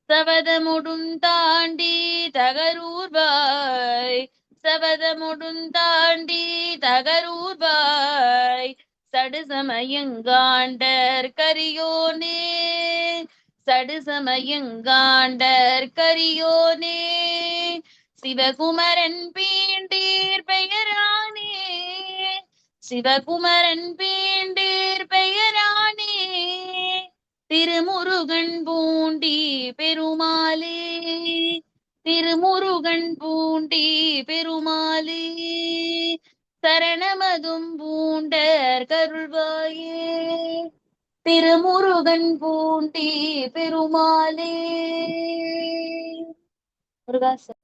[SPEAKER 1] சபதமுடும் தாண்டி தகரூர்வாய் சபதமுடும் தாண்டி தகரூர்வாய் சடுசமயங்காண்டர் கரியோனே சடுசமயங்காண்டர் கரியோனே சிவகுமரன் பீண்டீர் பெயரானே சிவகுமரன் பீண்டீர் பெயரானே திருமுருகன் பூண்டி பெருமாளே திருமுருகன் பூண்டி பெருமாளே சரணமதும் பூண்டர் கருள்வாயே திருமுருகன் பூண்டி பெருமாளே. முருகாசன்.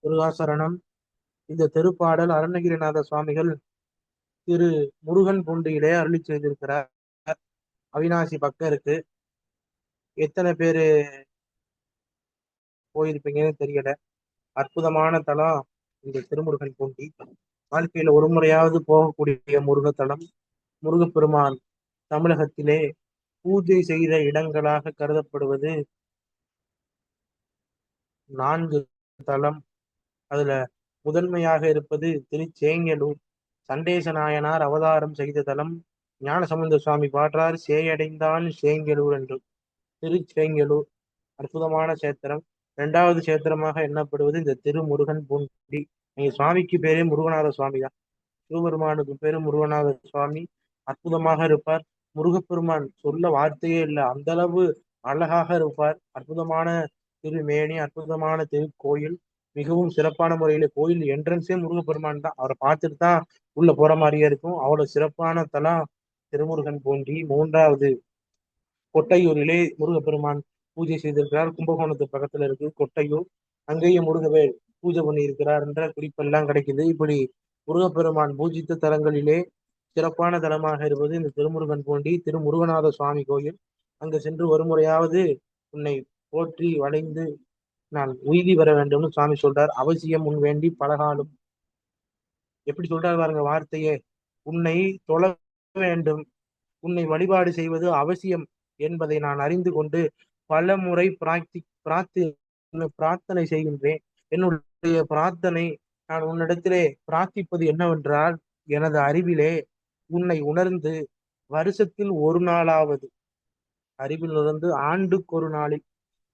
[SPEAKER 2] முருகாசரணம். இந்த திருப்பாடல் அருணகிரிநாத சுவாமிகள் திரு முருகன் பூண்டியிலே அருளி செய்திருக்கிறார். அவினாசி பக்கம் இருக்கு. எத்தனை பேரு போயிருப்பீங்கன்னு தெரியல. அற்புதமான தலம் இந்த திருமுருகன் பூண்டி. வாழ்க்கையில ஒரு முறையாவது போகக்கூடிய முருகத்தலம். முருகப்பெருமான் தமிழகத்திலே பூஜை செய்த இடங்களாக கருதப்படுவது 4 தலம். அதுல முதன்மையாக இருப்பது திருச்சேங்கலூர். சண்டேச நாயனார் அவதாரம் செய்த தலம். ஞானசம்பந்த சுவாமி பாடுறார், சேயடைந்தான் சேங்கலூர் என்று. திருச்சேங்கலூர் அற்புதமான சேத்திரம். 2வது சேத்திரமாக எண்ணப்படுவது இந்த திருமுருகன் பூண்டி. நீங்க சுவாமிக்கு பேரே முருகநாத சுவாமி தான். சிவபெருமானுக்கு பேரு முருகநாத சுவாமி. அற்புதமாக இருப்பார். முருகப்பெருமான் சொல்ல வார்த்தையே இல்லை, அந்த அளவு அழகாக இருப்பார். அற்புதமான திருமேனி, அற்புதமான திருக்கோயில். மிகவும் சிறப்பான முறையில கோயில் என்ட்ரன்ஸே முருகப்பெருமான் தான். அவரை பார்த்துட்டு தான் உள்ள போற மாதிரியே இருக்கும். அவ்வளவு சிறப்பான தலம் திருமுருகன் பூண்டி. 3வது கொட்டையூரிலே முருகப்பெருமான் பூஜை செய்திருக்கிறார். கும்பகோணத்து பக்கத்துல இருக்கு கொட்டையூர். அங்கேயும் முருகவேல் பூஜை பண்ணி இருக்கிறார் என்ற குறிப்பெல்லாம் கிடைக்குது. இப்படி முருகப்பெருமான் பூஜித்த தலங்களிலே சிறப்பான தலமாக இருப்பது இந்த திருமுருகன் பூண்டி திருமுருகநாத சுவாமி கோயில். அங்கு சென்று ஒரு முறையாவது உன்னை போற்றி வளைந்து நான் உய்தி வர வேண்டும்னு சுவாமி சொல்றார். அவசியம் உன் வேண்டி பலகாலும். எப்படி சொல்றாரு பாருங்க வார்த்தையே. உன்னை தொழ வேண்டும், உன்னை வழிபாடு செய்வது அவசியம் என்பதை நான் அறிந்து கொண்டு பல முறை பிரார்த்தனை செய்கின்றேன். என்னுடைய பிரார்த்தனை, நான் உன்னிடத்திலே பிரார்த்திப்பது என்னவென்றால், எனது அறிவிலே உன்னை உணர்ந்து வருஷத்தில் ஒரு நாளாவது அறிவிலிருந்து ஆண்டுக்கு ஒரு நாளில்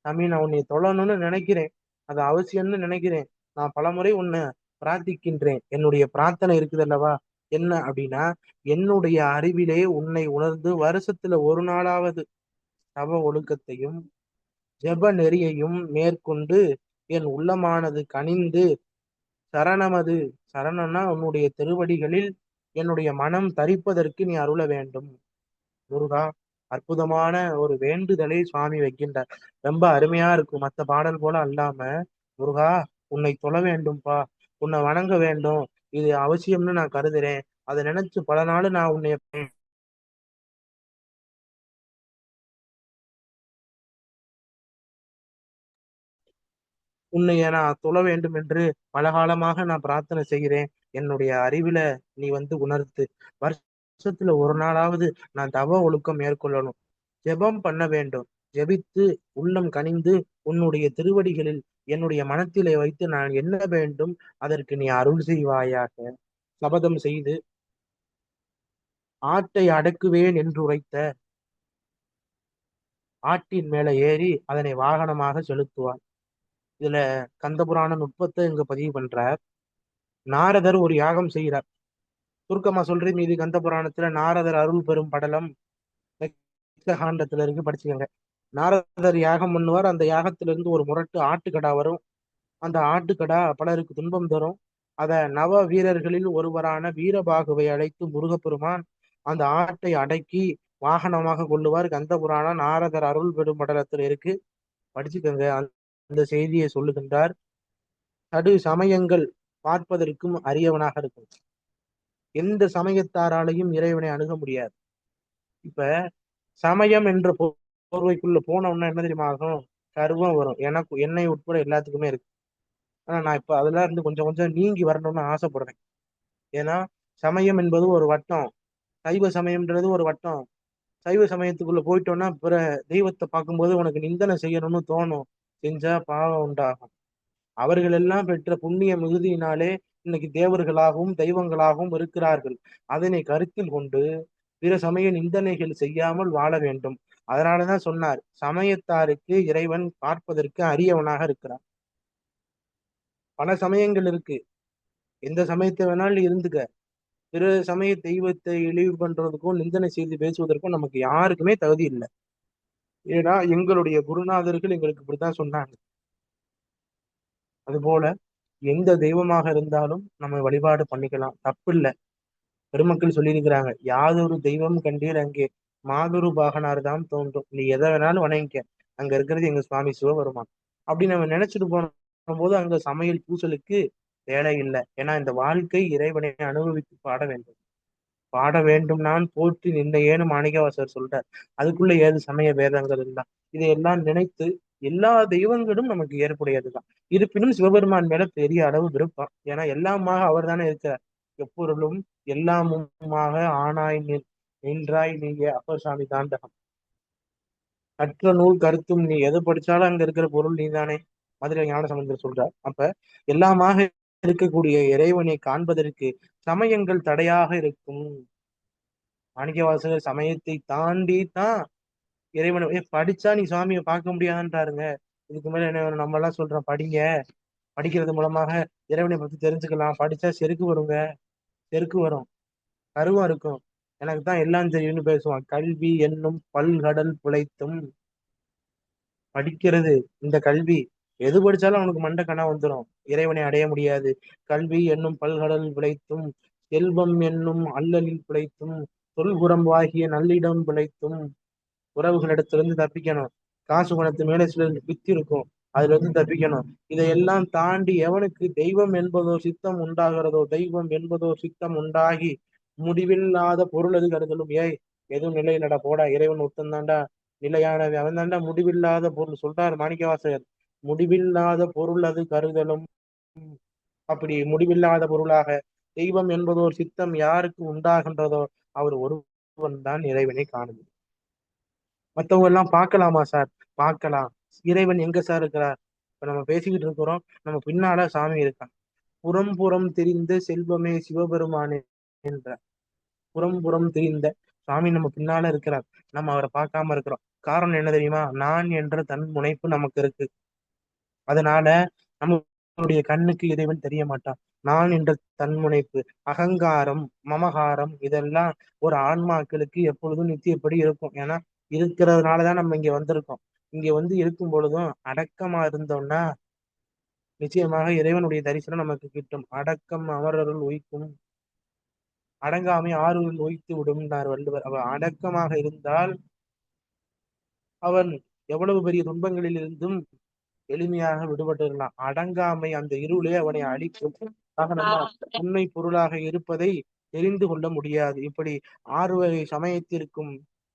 [SPEAKER 2] சாமி நான் உன்னை தொழணும்னு நினைக்கிறேன், அது அவசியம்னு நினைக்கிறேன், நான் பலமுறை உன்னை பிரார்த்திக்கின்றேன். என்னுடைய பிரார்த்தனை இருக்குது அல்லவா, என்ன அப்படின்னா, என்னுடைய அறிவிலே உன்னை உணர்ந்து வருஷத்துல ஒரு நாளாவது தவ ஒழுக்கத்தையும் ஜெப நெறியையும் மேற்கொண்டு என் உள்ளமானது கனிந்து சரணமது, சரணம்னா உன்னுடைய திருவடிகளில் என்னுடைய மனம் தரிப்பதற்கு நீ அருள வேண்டும் முருகா. அற்புதமான ஒரு வேண்டுதலை சுவாமி வைக்கின்றார். ரொம்ப அருமையா இருக்கும். மற்ற பாடல் போல அல்லாம, முருகா உன்னை தொழ வேண்டும்பா, உன்னை வணங்க வேண்டும், இது அவசியம்னு நான் கருதுறேன். அதை நினைச்சு பல நாள் நான் உன்னைய நான் தொழ வேண்டும் என்று பல காலமாக நான் பிரார்த்தனை செய்கிறேன். என்னுடைய அறிவில நீ வந்து உணர்த்து. வருஷத்துல ஒரு நாளாவது நான் தவ ஒழுக்கம் மேற்கொள்ளணும், ஜெபம் பண்ண வேண்டும். ஜெபித்து உள்ளம் கனிந்து உன்னுடைய திருவடிகளில் என்னுடைய மனத்திலே வைத்து நான் என்ன வேண்டும் அதற்கு நீ அருள் செய்வாயாக. சபதம் செய்து ஆட்டை அடக்குவேன் என்று உரைத்த ஆட்டின் மேல ஏறி அதனை வாகனமாக செலுத்துவார். இதுல கந்தபுராண நுட்பத்தை இங்க பதிவு பண்றார். நாரதர் ஒரு யாகம் செய்கிறார். சுருக்கமா சொல்றேன், மீது கந்த புராணத்துல நாரதர் அருள் பெறும் படலம் காண்டத்துல இருக்கு, படிச்சுக்கோங்க. நாரதர் யாகம் பண்ணுவார். அந்த யாகத்திலிருந்து ஒரு முரட்டு ஆட்டுக்கடா வரும். அந்த ஆட்டுக்கடா பலருக்கு துன்பம் தரும். அத நவ வீரர்களில் ஒருவரான வீரபாகுவை அழைத்து முருகப்பெருமான் அந்த ஆட்டை அடக்கி வாகனமாக கொள்ளுவார். கந்த புராணம் நாரதர் அருள் பெறும் படலத்துல இருக்கு, படிச்சுக்கோங்க. அந்த செய்தியை சொல்லுகின்றார். சடு சமயங்கள் பார்ப்பதற்கும் அரியவனாக இருக்கும். எந்த சமயத்தாராலையும் இறைவனை அணுக முடியாது. இப்ப சமயம் என்ற போர்வைக்குள்ள போனோம்னா என்ன தெரியுமா ஆகும்? கர்வம் வரும். எனக்கு என்னை உட்பட எல்லாத்துக்குமே இருக்கு. ஆனா நான் இப்ப அதெல்லாம் இருந்து கொஞ்சம் கொஞ்சம் நீங்கி வரணும்னு ஆசைப்படுறேன். ஏன்னா சமயம் என்பது ஒரு வட்டம், சைவ சமயம்ன்றது ஒரு வட்டம். சைவ சமயத்துக்குள்ள போயிட்டோம்னா பிற தெய்வத்தை பார்க்கும்போது உனக்கு நிந்தனை செய்யணும்னு தோணும். செஞ்சா பாவம் உண்டாகும். அவர்கள் எல்லாம் பெற்ற புண்ணிய மிகுதியினாலே இன்னைக்கு தேவர்களாகவும் தெய்வங்களாகவும் இருக்கிறார்கள். அதனை கருத்தில் கொண்டு பிற சமய நிந்தனைகள் செய்யாமல் வாழ வேண்டும். அதனாலதான் சொன்னார், சமயத்தாருக்கு இறைவன் பார்ப்பதற்கு அரியவனாக இருக்கிறார். பல சமயங்கள் இருக்கு, எந்த சமயத்தை வேணாலும் இருந்துக்க. பிற சமய தெய்வத்தை இழிவு பண்றதுக்கும் நிந்தனை செய்து பேசுவதற்கும் நமக்கு யாருக்குமே தகுதி இல்லை. ஏன்னா எங்களுடைய குருநாதர்கள் எங்களுக்கு இப்படித்தான் சொன்னாங்க. அதுபோல எந்த தெய்வமாக இருந்தாலும் நம்ம வழிபாடு பண்ணிக்கலாம், தப்பு இல்லை. பெருமக்கள் சொல்லியிருக்கிறாங்க, யாதொரு தெய்வம் கண்டீர் அங்கே மாதொரு பாகனார் தான் தோன்றும். நீ எதை வேணாலும் வணங்கிக்க, அங்க இருக்கிறது எங்க சுவாமி சிவபெருமான் அப்படின்னு நம்ம நினைச்சிட்டு போன போது அங்க சமையல் பூசலுக்கு வேலை இல்லை. ஏன்னா இந்த வாழ்க்கை இறைவனை அனுபவித்து பாட வேண்டும். பாட வேண்டும் நான் போற்றி நின்ற ஏன்னு மாணிக்கவாசகர் சொல்றார். அதுக்குள்ள ஏது சமய வேதங்கள் எல்லாம் இதையெல்லாம் நினைத்து எல்லா தெய்வங்களும் நமக்கு ஏற்புடையதுதான். இருப்பினும் சிவபெருமான் மேல பெரிய அளவு விருப்பம். ஏன்னா எல்லாமாக அவர் தானே இருக்கிறார். எப்பொருளும் எல்லாமுமாக ஆனாய் நின்றாய் நீங்க அப்பர் சாமி தாண்டகம். கற்ற நூல் கருத்தும் நீ, எது படிச்சாலும் அங்க இருக்கிற பொருள் நீதானே, மதுரை ஞானசம்பந்தர் சொல்றார். அப்ப எல்லாமாக இருக்கக்கூடிய இறைவனை காண்பதற்கு சமயங்கள் தடையாக இருக்கும். மாணிக்கவாசகர் சமயத்தை தாண்டி தான் இறைவனை படிச்சா நீ சுவாமியை பார்க்க முடியாதுன்றாருங்க. இதுக்கு மேல என்ன வேணும்? நம்ம எல்லாம் சொல்றோம், படிங்க, படிக்கிறது மூலமாக இறைவனை பத்தி தெரிஞ்சுக்கலாம். படிச்சா செருக்கு வருங்க, செருக்கு வரும், கருவம் இருக்கும், எனக்கு தான் எல்லாம் தெரியும்னு பேசுவான். கல்வி என்னும் பல்கடல் புழைத்தும், படிக்கிறது இந்த கல்வி எது படிச்சாலும் அவனுக்கு மண்டை கணா வந்துடும், இறைவனை அடைய முடியாது. கல்வி என்னும் பல்கடல் பிழைத்தும் செல்வம் என்னும் அல்லலில் பிழைத்தும் தொல்புறம்பாகிய நல்லிடம் பிழைத்தும். உறவுகளிடத்திலிருந்து தப்பிக்கணும். காசு குணத்து மேலே சில வித்து இருக்கும், அதுல இருந்து தப்பிக்கணும். இதையெல்லாம் தாண்டி எவனுக்கு தெய்வம் என்பதோ சித்தம் உண்டாகிறதோ, தெய்வம் என்பதோ சித்தம் உண்டாகி முடிவில்லாத பொருள் அது கருதலும். ஏய் எதுவும் நிலையிலடா போடா, இறைவன் ஒருத்தந்தாண்டா நிலையானது, அவன் தாண்டா முடிவில்லாத பொருள் சொல்றார் மாணிக்கவாசகர். முடிவில்லாத பொருள் அது கருதலும். அப்படி முடிவில்லாத பொருளாக தெய்வம் என்பதோர் சித்தம் யாருக்கு உண்டாகின்றதோ அவர் ஒருவன் தான் இறைவனை காணுது. மற்றவங்க எல்லாம் பார்க்கலாமா சார்? பார்க்கலாம். இறைவன் எங்க சார் இருக்கிறார்? இப்ப நம்ம பேசிக்கிட்டு இருக்கிறோம், நம்ம பின்னால சாமி இருக்கான். புறம் புறம் தெரிந்த செல்வமே சிவபெருமானே என்ற புறம் புறம் தெரிந்த சாமி நம்ம பின்னால இருக்கிறார். நம்ம அவரை பார்க்காம இருக்கிறோம். காரணம் என்ன தெரியுமா? நான் என்ற தன் முனைப்பு நமக்கு இருக்கு. அதனால நம்மளுடைய கண்ணுக்கு இறைவன் தெரிய மாட்டான். நான் என்ற தன்முனைப்பு, அகங்காரம், மமகாரம் இதெல்லாம் ஒரு ஆன்மாக்களுக்கு எப்பொழுதும் நித்தியப்படி இருக்கும். ஏன்னா இருக்கிறதுனாலதான் நம்ம இங்க வந்திருக்கோம். இங்க வந்து இருக்கும் பொழுதும் அடக்கமா இருந்தோம்னா நிச்சயமாக இறைவனுடைய தரிசனம் நமக்கு கிட்டும். அடக்கம் அமரருள் உய்க்கும், அடங்காமை ஆறுருள் உய்த்து விடும்னார் வள்ளுவர். அவன் அடக்கமாக இருந்தால் அவன் எவ்வளவு பெரிய துன்பங்களில் இருந்தும் எளிமையாக விடுபட்டிருந்தான். அடங்காமை அந்த இருளே அவனை அழிக்கும். காரணமா உண்மை பொருளாக இருப்பதை தெரிந்து கொள்ள முடியாது. இப்படி 6 வகை சமயத்திற்கும்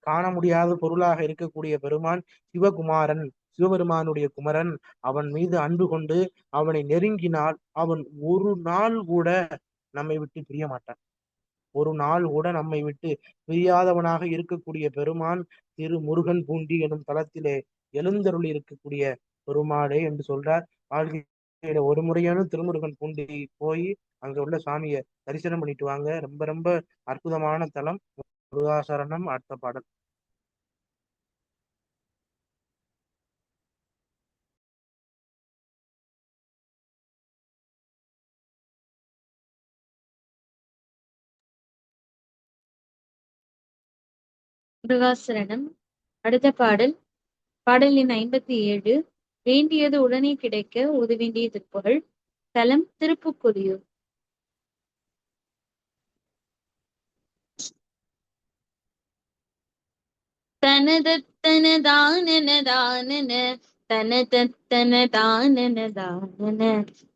[SPEAKER 2] காண முடியாத பொருளாக இருக்கக்கூடிய பெருமான் சிவகுமாரன், சிவபெருமானுடைய குமரன். அவன் மீது அன்பு கொண்டு அவனை நெருங்கினால் அவன் ஒரு நாள் கூட நம்மை விட்டு பிரிய மாட்டான். ஒரு நாள் கூட நம்மை விட்டு பிரியாதவனாக இருக்கக்கூடிய பெருமான் திரு முருகன் பூண்டி எனும் தலத்திலே எழுந்தருளி இருக்கக்கூடிய பெருமாளே என்று சொல்றார். வாழ்க்கையில ஒரு முறையான திருமுருகன் பூண்டி போய் அங்க உள்ள சாமியை தரிசனம் பண்ணிட்டு வாங்க. ரொம்ப ரொம்ப அற்புதமான தலம். முருகாசரணம். அடுத்த பாடல்.
[SPEAKER 1] முருகாசரணம். அடுத்த பாடல் பாடல் எண் 57. வேண்டியது உடனே கிடைக்க ஓத வேண்டிய திருப்புகழ். தலம் திருப்புக்கொடியூர். தனதத்தனதானனதானன தனதத்தனதானனதானன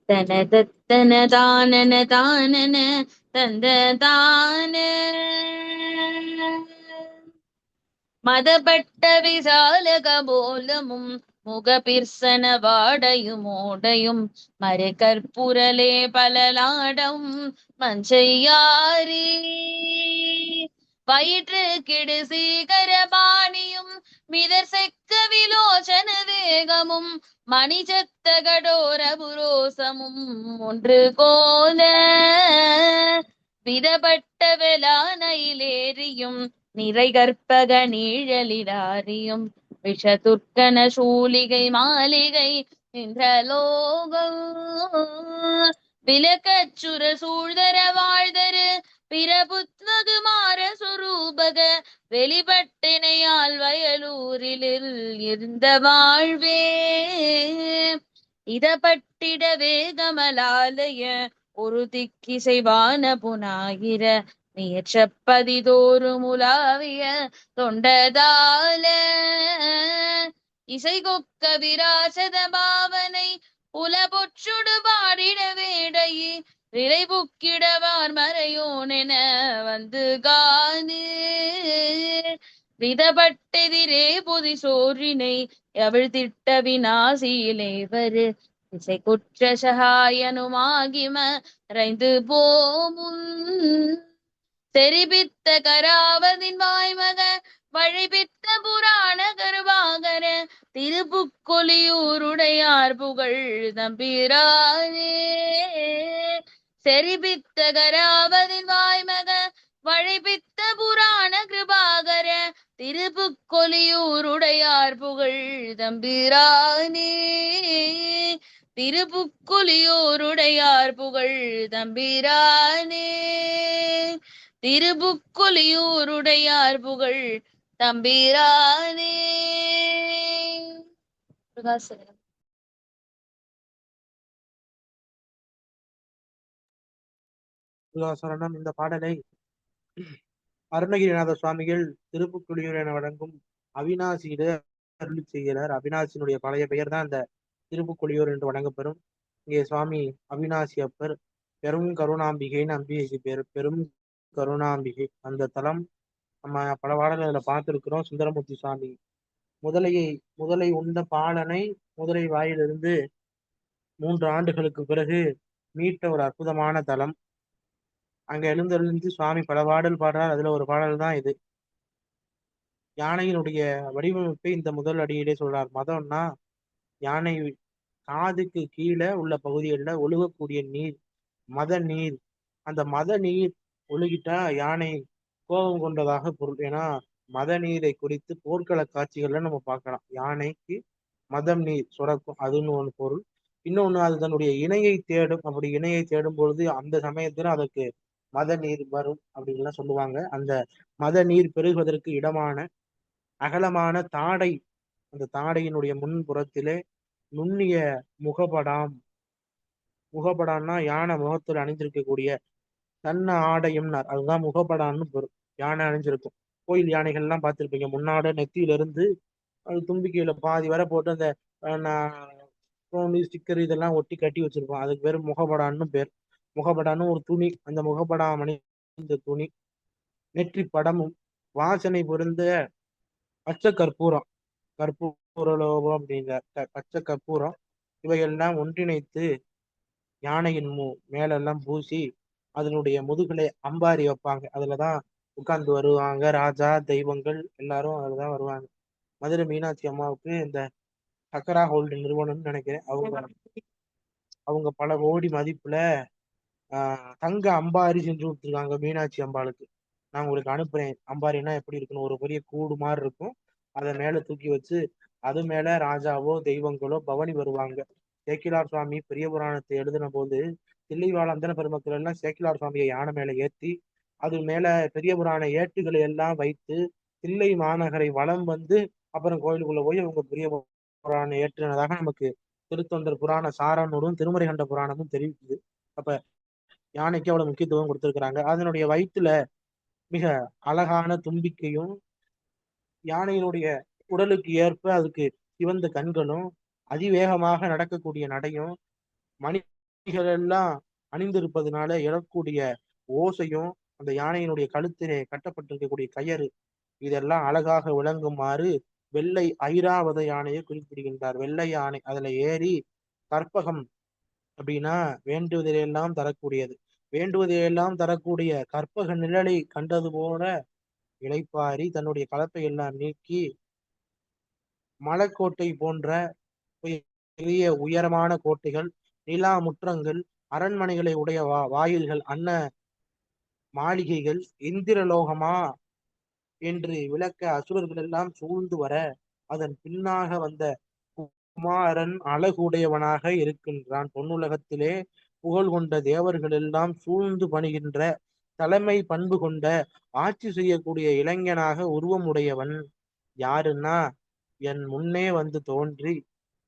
[SPEAKER 1] தனதத்தனதானனதானன தந்ததான மதபட்ட விசாலகபோலமும் முகபிர்சன வாடையும் ஓடையும் மறுகற்புரலே பலலாடம் மஞ்சையாரி வயிற்று கிடு சீகரபாணியும் மிதர் செக்க விலோச்சன வேகமும் மணிச்சத்த கடோர புரோசமும் ஒன்று போல விதப்பட்ட வெலானையிலேறியும் நிறை கற்பக நீழலிடாரியும் விஷதுர்க்கன சூலிகை மாளிகை நின்ற லோகம் விலக்கச்சுர சூழ்தர வாழ்தரு பிரபுத்வகு மாற சுரூபக வெளிப்பட்டினையால் வயலூரில் இருந்த வாழ்வே இதப்பட்டிட வேகமலாலய ஒரு திக்கிசைவான புனாகிர நேற்றப்பதிதோறு முலாவிய தொண்டதால இசை கொக்க விராசத பாவனை புலபொச்சுடு பாடிட வேடையே விலை புக்கிடவார் மறையோனென வந்து காணு விதப்பட்டெதிரே புதி சோரினை அவிழ்த்திட்ட வினாசியிலேவரு இசை குற்ற சகாயனுமாகிம ரைந்து போமுன் தெரிபித்த கராவதின் வாய்மக வழிபித்த புராண கருவாகர திருப்புக்கொலியூருடையார் புகழ் தம்பிரானே செரிபித்த கராவதின் வாய்மக வழிபித்த புராண கிருபாகர திருப்புக்கொலியூருடையார் புகழ் தம்பிரானே திருப்புக்கொலியூருடையார் புகழ் தம்பிரானே திருப்புக்கொலியூருடையார் புகழ் தம்பிரானே. முருகாசரணம்.
[SPEAKER 2] முருகாசரணம். இந்த பாடலை அருணகிரிநாத சுவாமிகள் திருப்புக்குழியூர் என வழங்கும் அவிநாசியிட அருளி செய்கிறார். அவிநாசியினுடைய பழைய பெயர் தான் இந்த திருப்புக்குழியூர் என்று வழங்கப்பெறும். இங்கே சுவாமி அவிநாசி அப்பர் பெரும் கருணாம்பிகைன்னு அம்பிகைக்கு பேர். பெரும் கருணாம்பிகை. அந்த தலம் நம்ம பல பாடல்களை பார்த்திருக்கிறோம். சுந்தரமூர்த்தி சுவாமி முதலை உண்ட பாலனை முதலை வாயிலிருந்து 3 ஆண்டுகளுக்கு பிறகு மீட்ட ஒரு அற்புதமான தலம். அங்க எழுந்தருளிந்து சுவாமி பல பாடல் பாடுறார். அதுல ஒரு பாடல் தான் இது. யானையினுடைய வடிவமைப்பை இந்த முதல் அடியிலே சொல்றார். மதம்னா யானை காதுக்கு கீழே உள்ள பகுதிகளில் ஒழுகக்கூடிய நீர், மத நீர். அந்த மத நீர் ஒழுகிட்டா யானை கோபம் கொண்டதாக பொருள். ஏன்னா மத நீரை குறித்து போர்க்கள காட்சிகள்ல நம்ம பார்க்கலாம். யானைக்கு மதம் நீர் சுரக்கும், அதுன்னு ஒரு பொருள். இன்னொன்னு, அது தன்னுடைய இணையை தேடும். அப்படி இணையை தேடும் பொழுது அந்த சமயத்துல அதற்கு மத நீர் வரும் அப்படின்லாம் சொல்லுவாங்க. அந்த மத நீர் பெருகுவதற்கு இடமான அகலமான தாடை, அந்த தாடையினுடைய முன்புறத்திலே நுண்ணிய முகபடாம். முகபடான்னா யானை முகத்தில் அணிந்திருக்கக்கூடிய தன்ன ஆடையம்னார், அதுதான் முகபடான்னு பொருள். யானை அணிஞ்சிருக்கும். கோயில் யானைகள் எல்லாம் பார்த்திருப்பீங்க, முன்னாட நெத்தியில இருந்து அது தும்பிக்கையில பாதி வரை போட்டு அந்த ஸ்டிக்கர் இதெல்லாம் ஒட்டி கட்டி வச்சிருப்போம். அதுக்கு பேர் முகபடான்னு பேர். முகபடான்னு ஒரு துணி, அந்த முகபடா அணிந்த துணி, நெற்றி படமும், வாசனை பொருந்த பச்சை கற்பூரம், கற்பூரலோகம் அப்படிங்கிற பச்சை கற்பூரம், இவையெல்லாம் ஒன்றிணைத்து யானையின் மேலெல்லாம் பூசி அதனுடைய முதுகுலை அம்பாரி வைப்பாங்க. அதுலதான் உட்கார்ந்து வருவாங்க ராஜா தெய்வங்கள் எல்லாரும், அதுலதான் வருவாங்க. மதுரை மீனாட்சி அம்மாவுக்கு இந்த சக்கரா ஹோல்டு நிறுவனம்னு நினைக்கிறேன், அவங்க பல கோடி மதிப்புல தங்க அம்பாரி செஞ்சு கொடுத்துருக்காங்க மீனாட்சி அம்பாளுக்கு. நான் உங்களுக்கு அனுப்புறேன். அம்பாரினா எப்படி இருக்கணும், ஒரு பெரிய கூடு மாதிரி இருக்கும். அதை மேல தூக்கி வச்சு அது மேல ராஜாவோ தெய்வங்களோ பவனி வருவாங்க. சேக்கிலார் சுவாமி பெரிய புராணத்தை எழுதின போது தில்லைவாழ் அந்தன பெருமக்கள் எல்லாம் சேக்கிலார் சுவாமியை யானை மேல ஏற்றி அது மேல பெரிய புராண ஏட்டுகளை எல்லாம் வைத்து தில்லை மாநகரை வலம் வந்து அப்புறம் கோயிலுக்குள்ள போய் அவங்க பெரிய புராணம் ஏற்றினதாக நமக்கு திருத்தொண்டர் புராண சாரனூரும் திருமறை கண்ட புராணமும் தெரிவிக்குது. அப்ப யானைக்கு அவ்வளவு முக்கியத்துவம் கொடுத்திருக்கிறாங்க. அதனுடைய வயிற்றுல மிக அழகான தும்பிக்கையும், யானையினுடைய உடலுக்கு ஏற்ப அதுக்கு சிவந்த கண்களும், அதிவேகமாக நடக்கக்கூடிய நடையும், மணிகள் எல்லாம் அணிந்திருப்பதனால எழக்கூடிய ஓசையும், அந்த யானையினுடைய கழுத்திலே கட்டப்பட்டிருக்கக்கூடிய கயறு, இதெல்லாம் அழகாக விளங்குமாறு வெள்ளை ஐராவத யானையை குறிப்பிடுகின்றார். வெள்ளை யானை, அதுல ஏறி கற்பகம் அப்படின்னா வேண்டுவதையெல்லாம் தரக்கூடியது, வேண்டுவதையெல்லாம் தரக்கூடிய கற்பக நிழலை கண்டது போல இளைப்பாரி தன்னுடைய கலப்பை எல்லாம் நீக்கி மலைக்கோட்டை போன்ற பெரிய உயரமான கோட்டைகள், நிலா முற்றங்கள், அரண்மனைகளை உடைய வாயில்கள், அன்ன மாளிகைகள், இந்திரலோகமா என்று விளக்க அசுரர்கள் எல்லாம் சூழ்ந்து வர அதன் பின்னாக வந்த குமாரன் அழகுடையவனாக இருக்கின்றான். பொன்னுலகத்திலே புகழ் கொண்ட தேவர்கள் எல்லாம் சூழ்ந்து பணிகின்ற தலைமை பண்பு கொண்ட ஆட்சி செய்யக்கூடிய இளைஞனாக உருவம் உடையவன் யாருன்னா, என் முன்னே வந்து தோன்றி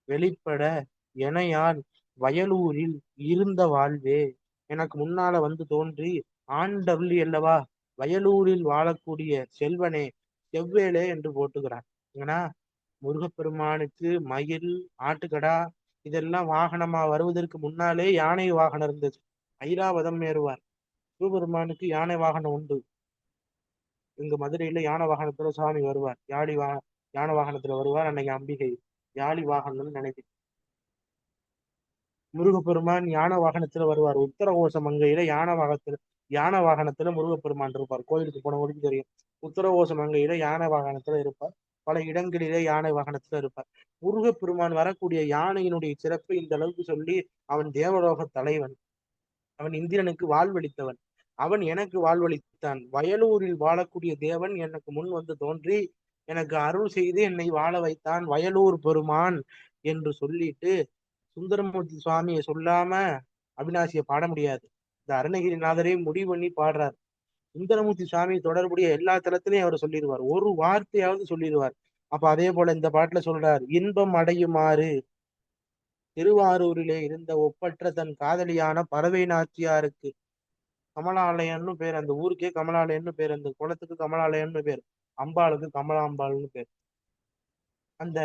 [SPEAKER 2] வெளிப்பட எனையால் வயலூரில் இருந்த வாழ்வே. எனக்கு முன்னால வந்து தோன்றி ஆண்டருளி அல்லவா வயலூரில் வாழக்கூடிய செல்வனே செவ்வேளே என்று போட்டுக்கிறான். ஏன்னா முருகப்பெருமானுக்கு மயில், ஆட்டுக்கடா இதெல்லாம் வாகனமா வருவதற்கு முன்னாலே யானை வாகனம் இருந்தது. ஐராவதம் ஏறுவார். சிவபெருமானுக்கு யானை வாகனம் உண்டு. இங்க மதுரையில யானை வாகனத்துல சுவாமி வருவார். யானை வாகனத்துல வருவார். அன்னைக்கு அம்பிகை யாழி வாகனம்னு நினைக்கிறேன். முருகப்பெருமான் யானை வாகனத்துல வருவார். உத்தரகோச மங்கையில யானை வாகனத்துல முருகப்பெருமான் இருப்பார். கோயிலுக்கு போனவங்களுக்கு தெரியும். உத்தரகோச மங்கையில யானை வாகனத்துல இருப்பார். பல இடங்களிலே யானை வாகனத்துல இருப்பார். முருகப்பெருமான் வரக்கூடிய யானையினுடைய சிறப்பு இந்த அளவுக்கு சொல்லி, அவன் தேவலோக தலைவன், அவன் இந்திரனுக்கு வாழ்வளித்தவன், அவன் எனக்கு வாழ்வளித்தான். வயலூரில் வாழக்கூடிய தேவன் எனக்கு முன் வந்து தோன்றி எனக்கு அருள் செய்து என்னை வாழ வைத்தான் வயலூர் பெருமான் என்று சொல்லிட்டு சுந்தரமூர்த்தி சுவாமியை சொல்லாம அவிநாசியை பாட முடியாது. இந்த அருணகிரிநாதரே முடிவு பண்ணி பாடுறார். சுந்தரமூர்த்தி சுவாமி தொடர்புடைய எல்லா தளத்திலையும் அவர் சொல்லிடுவார், ஒரு வார்த்தையாவது சொல்லிடுவார். அப்ப அதே போல இந்த பாட்டுல சொல்றார், இன்பம் அடையுமாறு திருவாரூரிலே இருந்த ஒப்பற்ற தன் காதலியான பறவை நாச்சியாருக்கு, கமலாலயம்னு பேர், அந்த ஊருக்கே கமலாலயம்னு பேர், அந்த குளத்துக்கு கமலாலயம்னு பேர், அம்பாளுக்கு கமலாம்பாள்னு பேர். அந்த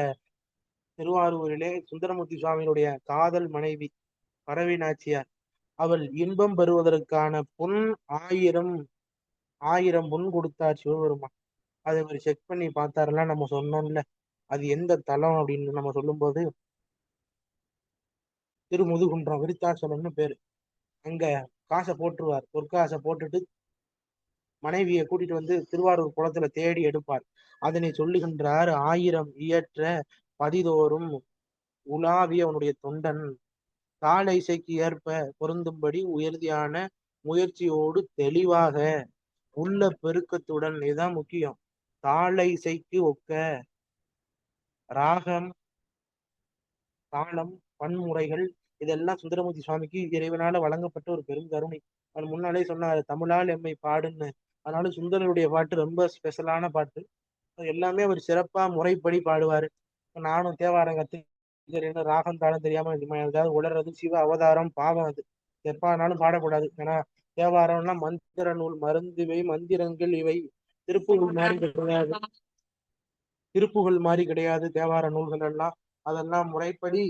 [SPEAKER 2] திருவாரூரிலே சுந்தரமூர்த்தி சுவாமியினுடைய காதல் மனைவி பறவை நாச்சியார், அவள் இன்பம் பெறுவதற்கான பொன் 1000 பொன் கொடுத்தார் சிவபெருமான். அதை அவர் செக் பண்ணி பார்த்தாருன்னா, நம்ம சொன்னோம்ல அது எந்த தலம் அப்படின்னு நம்ம சொல்லும் போது திருமுதுகுன்றம் விருத்தாசலம்னு பேரு. அங்க காசை போட்டுருவார். பொற்காசை போட்டுட்டு மனைவியை கூட்டிட்டு வந்து திருவாரூர் குளத்துல தேடி எடுப்பார். அதனை சொல்லுகின்றார், 1000 இயற்ற பதிதோறும் உலாவிய அவனுடைய தொண்டன் கால இசைக்கு ஏற்ப பொருந்தும்படி உயர்தியான முயற்சியோடு தெளிவாக உள்ள பெருக்கத்துடன், இதுதான் முக்கியம், தாள இசைக்கு ஒக்க ராகம், தாளம், பன்முறைகள் இதெல்லாம் சுந்தரமூர்த்தி சுவாமிக்கு இறைவனால வழங்கப்பட்ட ஒரு பெரும் கருணை. அவர் முன்னாலே சொன்னாரு, தமிழால் எம்மை பாடுன்னு. அதனால சுந்தரருடைய பாட்டு ரொம்ப ஸ்பெஷலான பாட்டு. அது எல்லாமே அவர் சிறப்பா முறைப்படி பாடுவாரு. நானும் தேவாரம் கத்துக்கிறேன்னு ராகம் தாளம் தெரியாம ஏதாவது உளறது சிவ அவதாரம், பாவம் அது. எப்பானாலும் பாடக்கூடாது. ஏன்னா தேவாரம்னா மந்திர நூல், மருந்துவை மந்திரங்கள் இவை. திருப்புகழ் மாதிரி கிடையாது. திருப்புகழ் மாதிரி கிடையாது தேவார நூல்கள் எல்லாம். அதெல்லாம் முறைப்படி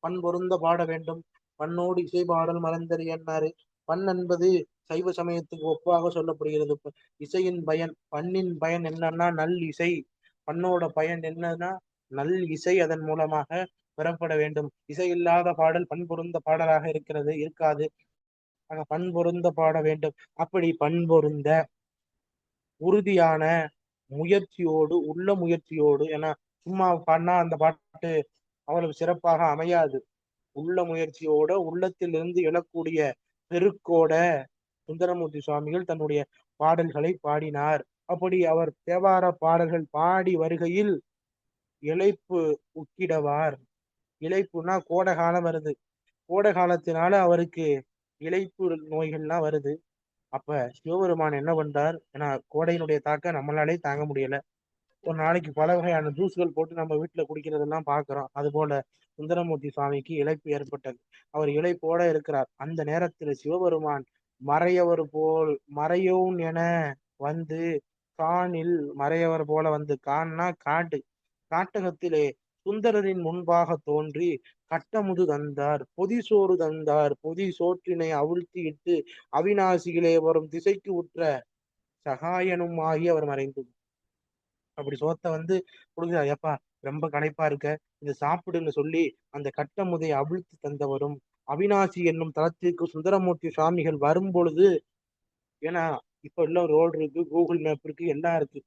[SPEAKER 2] பண் பொருந்த பாட வேண்டும். பண்ணோடு இசை பாடல் மறந்தறியன்னாரு. பண் என்பது சைவ சமயத்துக்கு ஒப்பாக சொல்லப்படுகிறது. இசையின் பயன், பண்ணின் பயன் என்னன்னா நல் இசை. பண்ணோட பயன் என்னன்னா நல் இசை. அதன் மூலமாக பெறப்பட வேண்டும். இசை இல்லாத பாடல் பண் பொருந்த பாடலாக இருக்காது. பண் பொருந்த பாட வேண்டும். அப்படி பண் பொருந்த உறுதியான முயற்சியோடு, உள்ள முயற்சியோடு, ஏன்னா சும்மா பாடினா அந்த பாட்டு அவ்வளவு சிறப்பாக அமையாது. உள்ள முயற்சியோட, உள்ளத்திலிருந்து எழக்கூடிய பெருக்கோட சுந்தரமூர்த்தி சுவாமிகள் தன்னுடைய பாடல்களை பாடினார். அப்படி அவர் தேவார பாடல்கள் பாடி வருகையில் இளைப்பு உக்கிடவார். இளைப்புனா கோடை காலம் வருது. கோடை காலத்தினால அவருக்கு இளைப்பு நோய்கள்லாம் வருது. அப்ப சிவபெருமான் என்ன பண்றார், ஏன்னா கோடையினுடைய தாக்கம் நம்மளாலே தாங்க முடியல. ஒரு நாளைக்கு பல வகையான ஜூஸ்கள் போட்டு நம்ம வீட்டுல குடிக்கிறதெல்லாம் பாக்குறோம். அது போல சுந்தரமூர்த்தி சுவாமிக்கு இளைப்பு ஏற்பட்டது. அவர் இளைப்போட இருக்கிறார். அந்த நேரத்துல சிவபெருமான் மறையவர் போல் மறையோன் என வந்து காணில் மறையவர் போல வந்து, கான்னா காட்டு, காட்டகத்திலே சுந்தரரின் முன்பாக தோன்றி கட்டமுது தந்தார், பொதி சோறு தந்தார். பொதி சோற்றினை அவிழ்த்தி இட்டு அவிநாசிகளே வரும் திசைக்கு உற்ற சகாயனும் ஆகி அவர் மறைந்து. அப்படி சோத்தை வந்து கொடுக்குறாரு. எப்பா ரொம்ப களைப்பா இருக்க, இதை சாப்பிடுன்னு சொல்லி அந்த கட்டமுதை அவிழ்த்து தந்தவரும், அவிநாசி என்னும் தளத்திற்கு சுந்தரமூர்த்தி சுவாமிகள் வரும் பொழுது, ஏன்னா இப்ப எல்லாம் ரோடு இருக்கு, கூகுள் மேப் இருக்கு, எல்லாம் இருக்கு.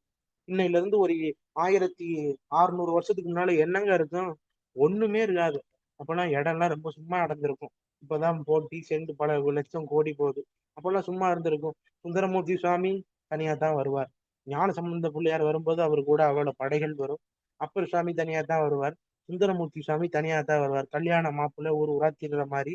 [SPEAKER 2] இன்னையில இருந்து ஒரு 1600 வருஷத்துக்கு முன்னால என்னங்க இருக்கும்? ஒண்ணுமே இருக்காது. அப்பெல்லாம் இடம்லாம் ரொம்ப சும்மா நடந்திருக்கும். இப்பதான் போட்டி சேர்ந்து பல லட்சம் கோடி போகுது. அப்பெல்லாம் சும்மா இருந்திருக்கும். சுந்தரமூர்த்தி சுவாமி தனியா தான் வருவார். ஞான சம்பந்த பிள்ளையார் வரும்போது அவர் கூட அவரோட படைகள் வரும். அப்பர் சுவாமி தனியா தான் வருவார். சுந்தரமூர்த்தி சுவாமி தனியா தான் வருவார். கல்யாண மாப்பிள்ளை ஊர் உராத்திடுற மாதிரி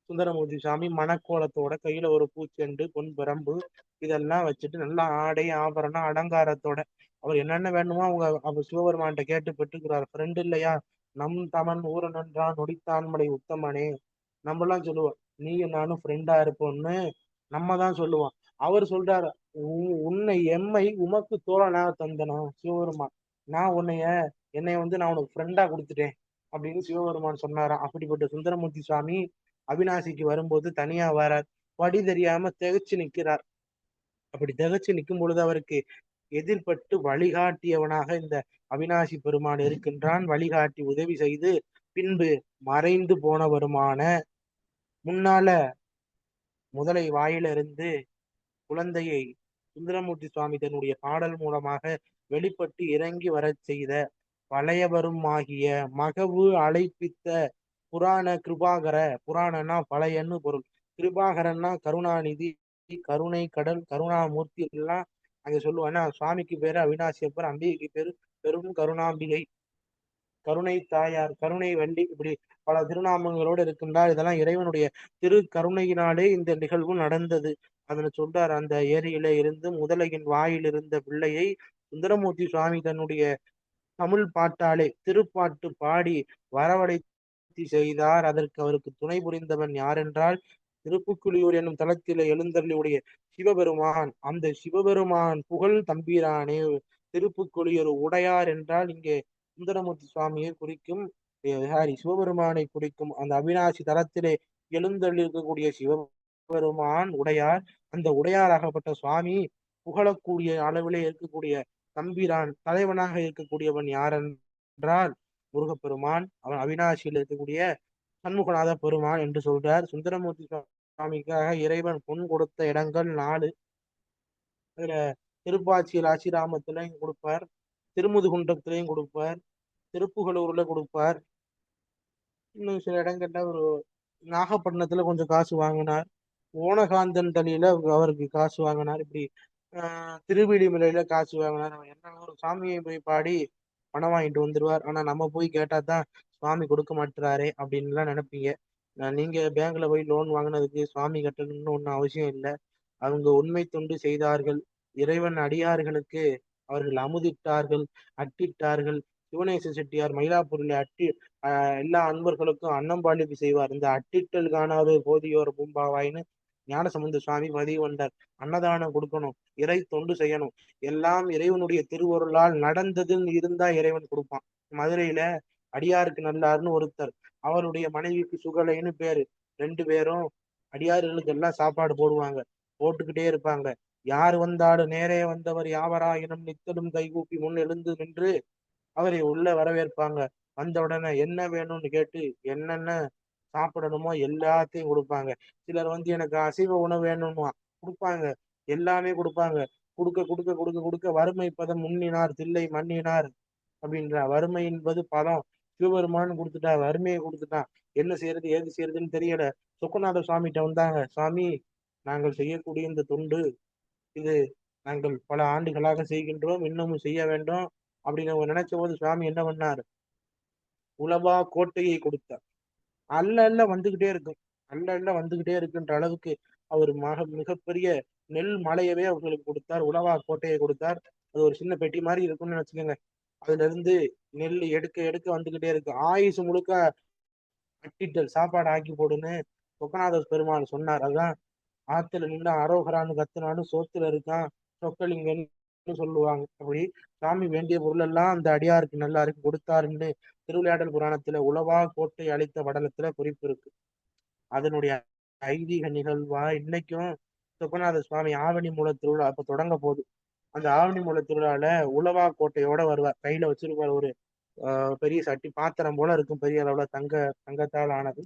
[SPEAKER 2] சுந்தரமூர்த்தி சுவாமி மணக்கோலத்தோட, கையில ஒரு பூச்செண்டு, பொன் பிரம்பு இதெல்லாம் வச்சுட்டு நல்லா ஆடை ஆபரணம் அலங்காரத்தோட அவர் என்னென்ன வேணுமோ அவர் சிவபெருமான்கிட்ட கேட்டு பெற்றுக்கிறார். ஃப்ரெண்டு இல்லையா, நம் தமன் ஊர நன்றான் நொடித்தான்மலை உத்தமனே. நம்ம எல்லாம் சொல்லுவோம் நீயும் நானும் ஃப்ரெண்டா இருப்போம்னு, நம்ம தான் சொல்லுவோம். அவர் சொல்றாரு, உன்னை எம்மை உமக்கு தோழனா தந்தனும் சிவபெருமான். நான் என்னை வந்து நான் உனக்கு ஃப்ரெண்டா கொடுத்துட்டேன் அப்படின்னு சிவபெருமான் சொன்னாராம். அப்படிப்பட்ட சுந்தரமூர்த்தி சுவாமி அவிநாசிக்கு வரும்போது தனியா வரார். வழி தெரியாம திகைச்சு நிற்கிறார். அப்படி திகைச்சு நிற்கும் பொழுது அவருக்கு எதிர்பட்டு வழிகாட்டியவனாக இந்த அவிநாசி பெருமான் இருக்கின்றான். வழிகாட்டி உதவி செய்து பின்பு மறைந்து போனவருமான முன்னால முதலை வாயிலிருந்து குழந்தையை சுந்தரமூர்த்தி சுவாமி தன்னுடைய பாடல் மூலமாக வெளிப்பட்டு இறங்கி வரச் செய்த பழையவரும் ஆகிய மகவு அழைப்பித்த புராண கிருபாகர. புராணன்னா பழையன்னு பொருள். கிருபாகரன்னா கருணாநிதி, கருணை கடல், கருணாமூர்த்தி எல்லாம் அங்க சொல்லுவாங்க. சுவாமிக்கு பேரு அவிநாசியப்பர், அம்பிகைக்கு பேரு பெரும் கருணாம்பிகை, கருணை தாயார், கருணை வண்டி, இப்படி பல திருநாமங்களோடு இருக்கின்றார். இதெல்லாம் இறைவனுடைய திரு கருணையினாலே இந்த நிகழ்வு நடந்தது. அதுல சொல்றார், அந்த ஏரியில இருந்து முதலையின் வாயில் இருந்த பிள்ளையை சுந்தரமூர்த்தி சுவாமி தன்னுடைய தமிழ் பாட்டாலே திருப்பாட்டு பாடி வரவழைத்து செய்தார். அதற்கு அவருக்கு துணை புரிந்தவன் யாரென்றால் திருப்புக்குளியூர் என்னும் தலத்தில எழுந்தருளியுடைய சிவபெருமான். அந்த சிவபெருமான் புகழ் தம்பிரானே. திருப்புக்குளியூர் உடையார் என்றால் இங்கே சுந்தரமூர்த்தி சுவாமியை குறிக்கும், சிவபெருமானை குறிக்கும். அந்த அவிநாசி தலத்திலே எழுந்தருளிருக்கக்கூடிய சிவபெருமான் உடையார். அந்த உடையாராகப்பட்ட சுவாமி புகழக்கூடிய அளவிலே இருக்கக்கூடிய தம்பிரான், தலைவனாக இருக்கக்கூடியவன் யார் என்றால் முருகப்பெருமான். அவன் அவிநாசியில் இருக்கக்கூடிய சண்முகநாத பெருமான் என்று சொல்றார். சுந்தரமூர்த்தி சுவாமிக்காக இறைவன் பொன் கொடுத்த இடங்கள் 4. அதுல திருப்பாச்சியில் ஆசிராமத்திலையும் கொடுப்பார், திருமுதுகுன்றத்திலையும் கொடுப்பார், திருப்புகலூர்ல கொடுப்பார். இன்னும் சில இடங்கள்ல ஒரு நாகப்பட்டினத்துல கொஞ்சம் காசு வாங்கினார், ஓனகாந்தன் தளியில அவருக்கு காசு வாங்கினார். இப்படி திருவிழிமலையில காசு வாங்கினார். நம்ம என்ன ஒரு சாமியை போய் பாடி பணம் வாங்கிட்டு வந்துருவார். ஆனா நம்ம போய் கேட்டா தான் சுவாமி கொடுக்க மாட்டுறாரே அப்படின்லாம் நினைப்பீங்க. நீங்க பேங்க்ல போய் லோன் வாங்கினதுக்கு சுவாமி கட்டணும்னு ஒன்றும் அவசியம் இல்லை. அவங்க உண்மை தொண்டு செய்தார்கள். இறைவன் அடியார்களுக்கு அவர்கள் அமுதிட்டார்கள், அட்டிட்டார்கள். சிவனேச செட்டியார் மயிலாப்பூரில் எல்லா அன்பர்களுக்கும் அன்னம்பாளிப்பு செய்வார். இந்த அட்டிட்டல் காணாத போதியோர் பூம்பாவாயின்னு ஞானசம்பந்த சுவாமி பதிவு கொண்டார். அன்னதானம் கொடுக்கணும், இறை தொண்டு செய்யணும், எல்லாம் இறைவனுடைய திருவருளால் நடந்ததுன்னு இருந்தா இறைவன் கொடுப்பான். மதுரையில அடியாருக்கு நல்லாருன்னு ஒருத்தர், அவருடைய மனைவிக்கு சுகலைன்னு பேரு. 2 பேரும் அடியார்களுக்கு எல்லாம் சாப்பாடு போடுவாங்க, போட்டுக்கிட்டே இருப்பாங்க. யார் வந்தாலும் நேரே வந்தவர் யாவராயினும் நித்தலும் கைகூப்பி முன் எழுந்து நின்று அவரை உள்ள வரவேற்பாங்க. வந்த உடனே என்ன வேணும்னு கேட்டு என்னென்ன சாப்பிடணுமோ எல்லாத்தையும் கொடுப்பாங்க. சிலர் எனக்கு அசைவ உணவு வேணுமா கொடுப்பாங்க, எல்லாமே கொடுப்பாங்க. கொடுக்க கொடுக்க கொடுக்க கொடுக்க வறுமை பதம் முன்னினார் தில்லை மன்னினார் அப்படின்ற வறுமை என்பது பதம் சிவபெருமான்னு கொடுத்துட்டா, வறுமையை கொடுத்துட்டான். என்ன செய்யறது ஏது செய்யறதுன்னு தெரியல. சொக்கநாத சுவாமிகிட்ட வந்தாங்க. சுவாமி, நாங்கள் செய்யக்கூடிய இந்த தொண்டு இது நாங்கள் பல ஆண்டுகளாக செய்கின்றோம், இன்னமும் செய்ய வேண்டும் அப்படின்னு அவங்க நினைச்ச போது சுவாமி என்ன பண்ணார்? உலவா கோட்டையை கொடுத்தார். அல்ல அல்ல வந்துகிட்டே இருக்கும், அல்ல அல்ல வந்துகிட்டே இருக்குன்ற அளவுக்கு அவர் மிகப்பெரிய நெல் மலையவே அவங்களுக்கு கொடுத்தார். உலவா கோட்டையை கொடுத்தார். அது ஒரு சின்ன பெட்டி மாதிரி இருக்கும்னு வச்சுக்கோங்க. அதுல இருந்து நெல் எடுக்க எடுக்க வந்துகிட்டே இருக்கு. ஆயுசு முழுக்க அட்டிட்டல் சாப்பாடு ஆக்கி போடுன்னு சொக்கநாத பெருமாள் சொன்னார். அதுதான் ஆத்துல நின்று அரோகரான்னு கத்துனாலும் சோத்துல இருக்கான் சொக்கலிங்கன்னு சொல்லுவாங்க. அப்படி சாமி வேண்டிய பொருள் எல்லாம் அந்த அடியாருக்கு நல்லாருக்கு கொடுத்தாருன்னு திருவிளையாடல் புராணத்துல உலவா கோட்டை அளித்த படலத்துல குறிப்பு இருக்கு. அதனுடைய ஐதீக நிகழ்வா இன்னைக்கும் சொக்கநாத சுவாமி ஆவணி மூல திருவிழா அப்ப தொடங்க போகுது. அந்த ஆவணி மூல திருவிழால உலவா கோட்டையோட வருவார். கையில வச்சிருப்பார் ஒரு பெரிய சட்டி, பாத்திரம் போல இருக்கும், பெரிய அளவுல தங்கத்தால் ஆனது.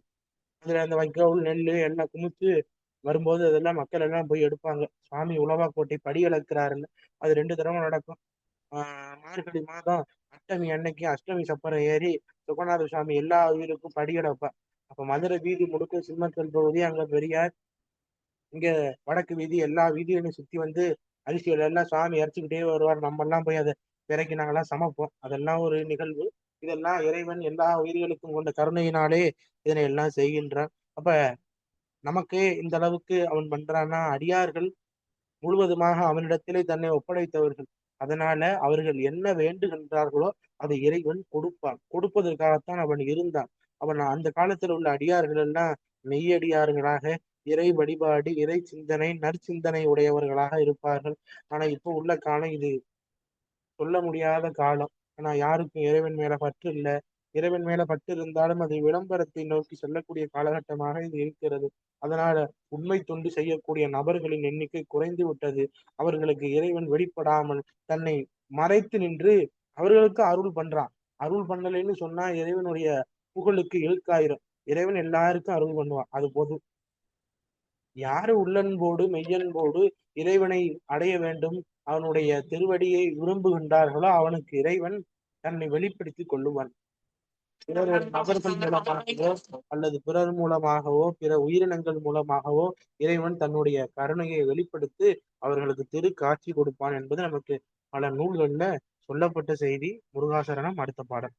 [SPEAKER 2] அதுல அந்த வைக்கோல் நெல் எல்லாம் குமிச்சு வரும்போது அதெல்லாம் மக்கள் எல்லாம் போய் எடுப்பாங்க. சுவாமி உலவா கோட்டை படி இழக்கிறாருன்னு. அது 2 தடவை நடக்கும். மார்கழி மாதம் அஷ்டமி அன்னைக்கு அஷ்டமி சப்பரம் ஏறி சுகநாத சுவாமி எல்லா உயிருக்கும் படியட வைப்பார். அப்ப மதுரை வீதி முழுக்க சிம்மக்கல் பகுதி, அங்க பெரியார், இங்க வடக்கு வீதி, எல்லா வீதியிலையும் சுத்தி வந்து அரிசிகள் எல்லாம் சுவாமி இறச்சிக்கிட்டே வருவார். நம்ம எல்லாம் போய் அதை பிறக்கி நாங்கெல்லாம் சமைப்போம். அதெல்லாம் ஒரு நிகழ்வு. இதெல்லாம் இறைவன் எல்லா உயிர்களுக்கும் கொண்ட கருணையினாலே இதனை எல்லாம் செய்கின்றான். அப்ப நமக்கு இந்த அளவுக்கு அவன் பண்றான்னா அடியார்கள் முழுவதுமாக அவனிடத்திலே தன்னை ஒப்படைத்தவர்கள். அதனால அவர்கள் என்ன வேண்டுகின்றார்களோ அதை இறைவன் கொடுப்பான். கொடுப்பதற்காகத்தான் அவன் இருந்தான். அவன் அந்த காலத்தில் உள்ள அடியார்கள் எல்லாம் மெய்யடியார்களாக இறை வழிபாடு, இறை சிந்தனை, நற்சிந்தனை உடையவர்களாக இருப்பார்கள். ஆனா இப்போ உள்ள காலம் இது சொல்ல முடியாத காலம். ஆனா யாருக்கும் இறைவன் மேல பற்று இல்லை. இறைவன் மேல பற்று இருந்தாலும் அது விளம்பரத்தை நோக்கி செல்லக்கூடிய காலகட்டமாக இது இருக்கிறது. அதனால உண்மை தொண்டு செய்யக்கூடிய நபர்களின் எண்ணிக்கை குறைந்து விட்டது. அவர்களுக்கு இறைவன் வெளிப்படாமல் தன்னை மறைத்து நின்று அவர்களுக்கு அருள் பண்றான். அருள் பண்ணலைன்னு சொன்னா இறைவனுடைய புகழுக்கு இழுக்காயிரும். இறைவன் எல்லாருக்கும் அருள் பண்ணுவான். அது போதும். யாரு உள்ளன்போடு மெய்யன்போடு இறைவனை அடைய வேண்டும், அவனுடைய திருவடியை விரும்புகின்றார்களோ அவனுக்கு இறைவன் தன்னை வெளிப்படுத்தி கொள்ளுவான். பிறர் நபர்கள் மூலமாகவோ அல்லது பிறர் மூலமாகவோ பிற உயிரினங்கள் மூலமாகவோ இறைவன் தன்னுடைய கருணையை வெளிப்படுத்தி அவர்களுக்கு திரு காட்சி கொடுப்பான் என்பது நமக்கு பல நூல்கள்ல சொல்லப்பட்ட செய்தி. முருகாசரணம். அடுத்த பாடல்.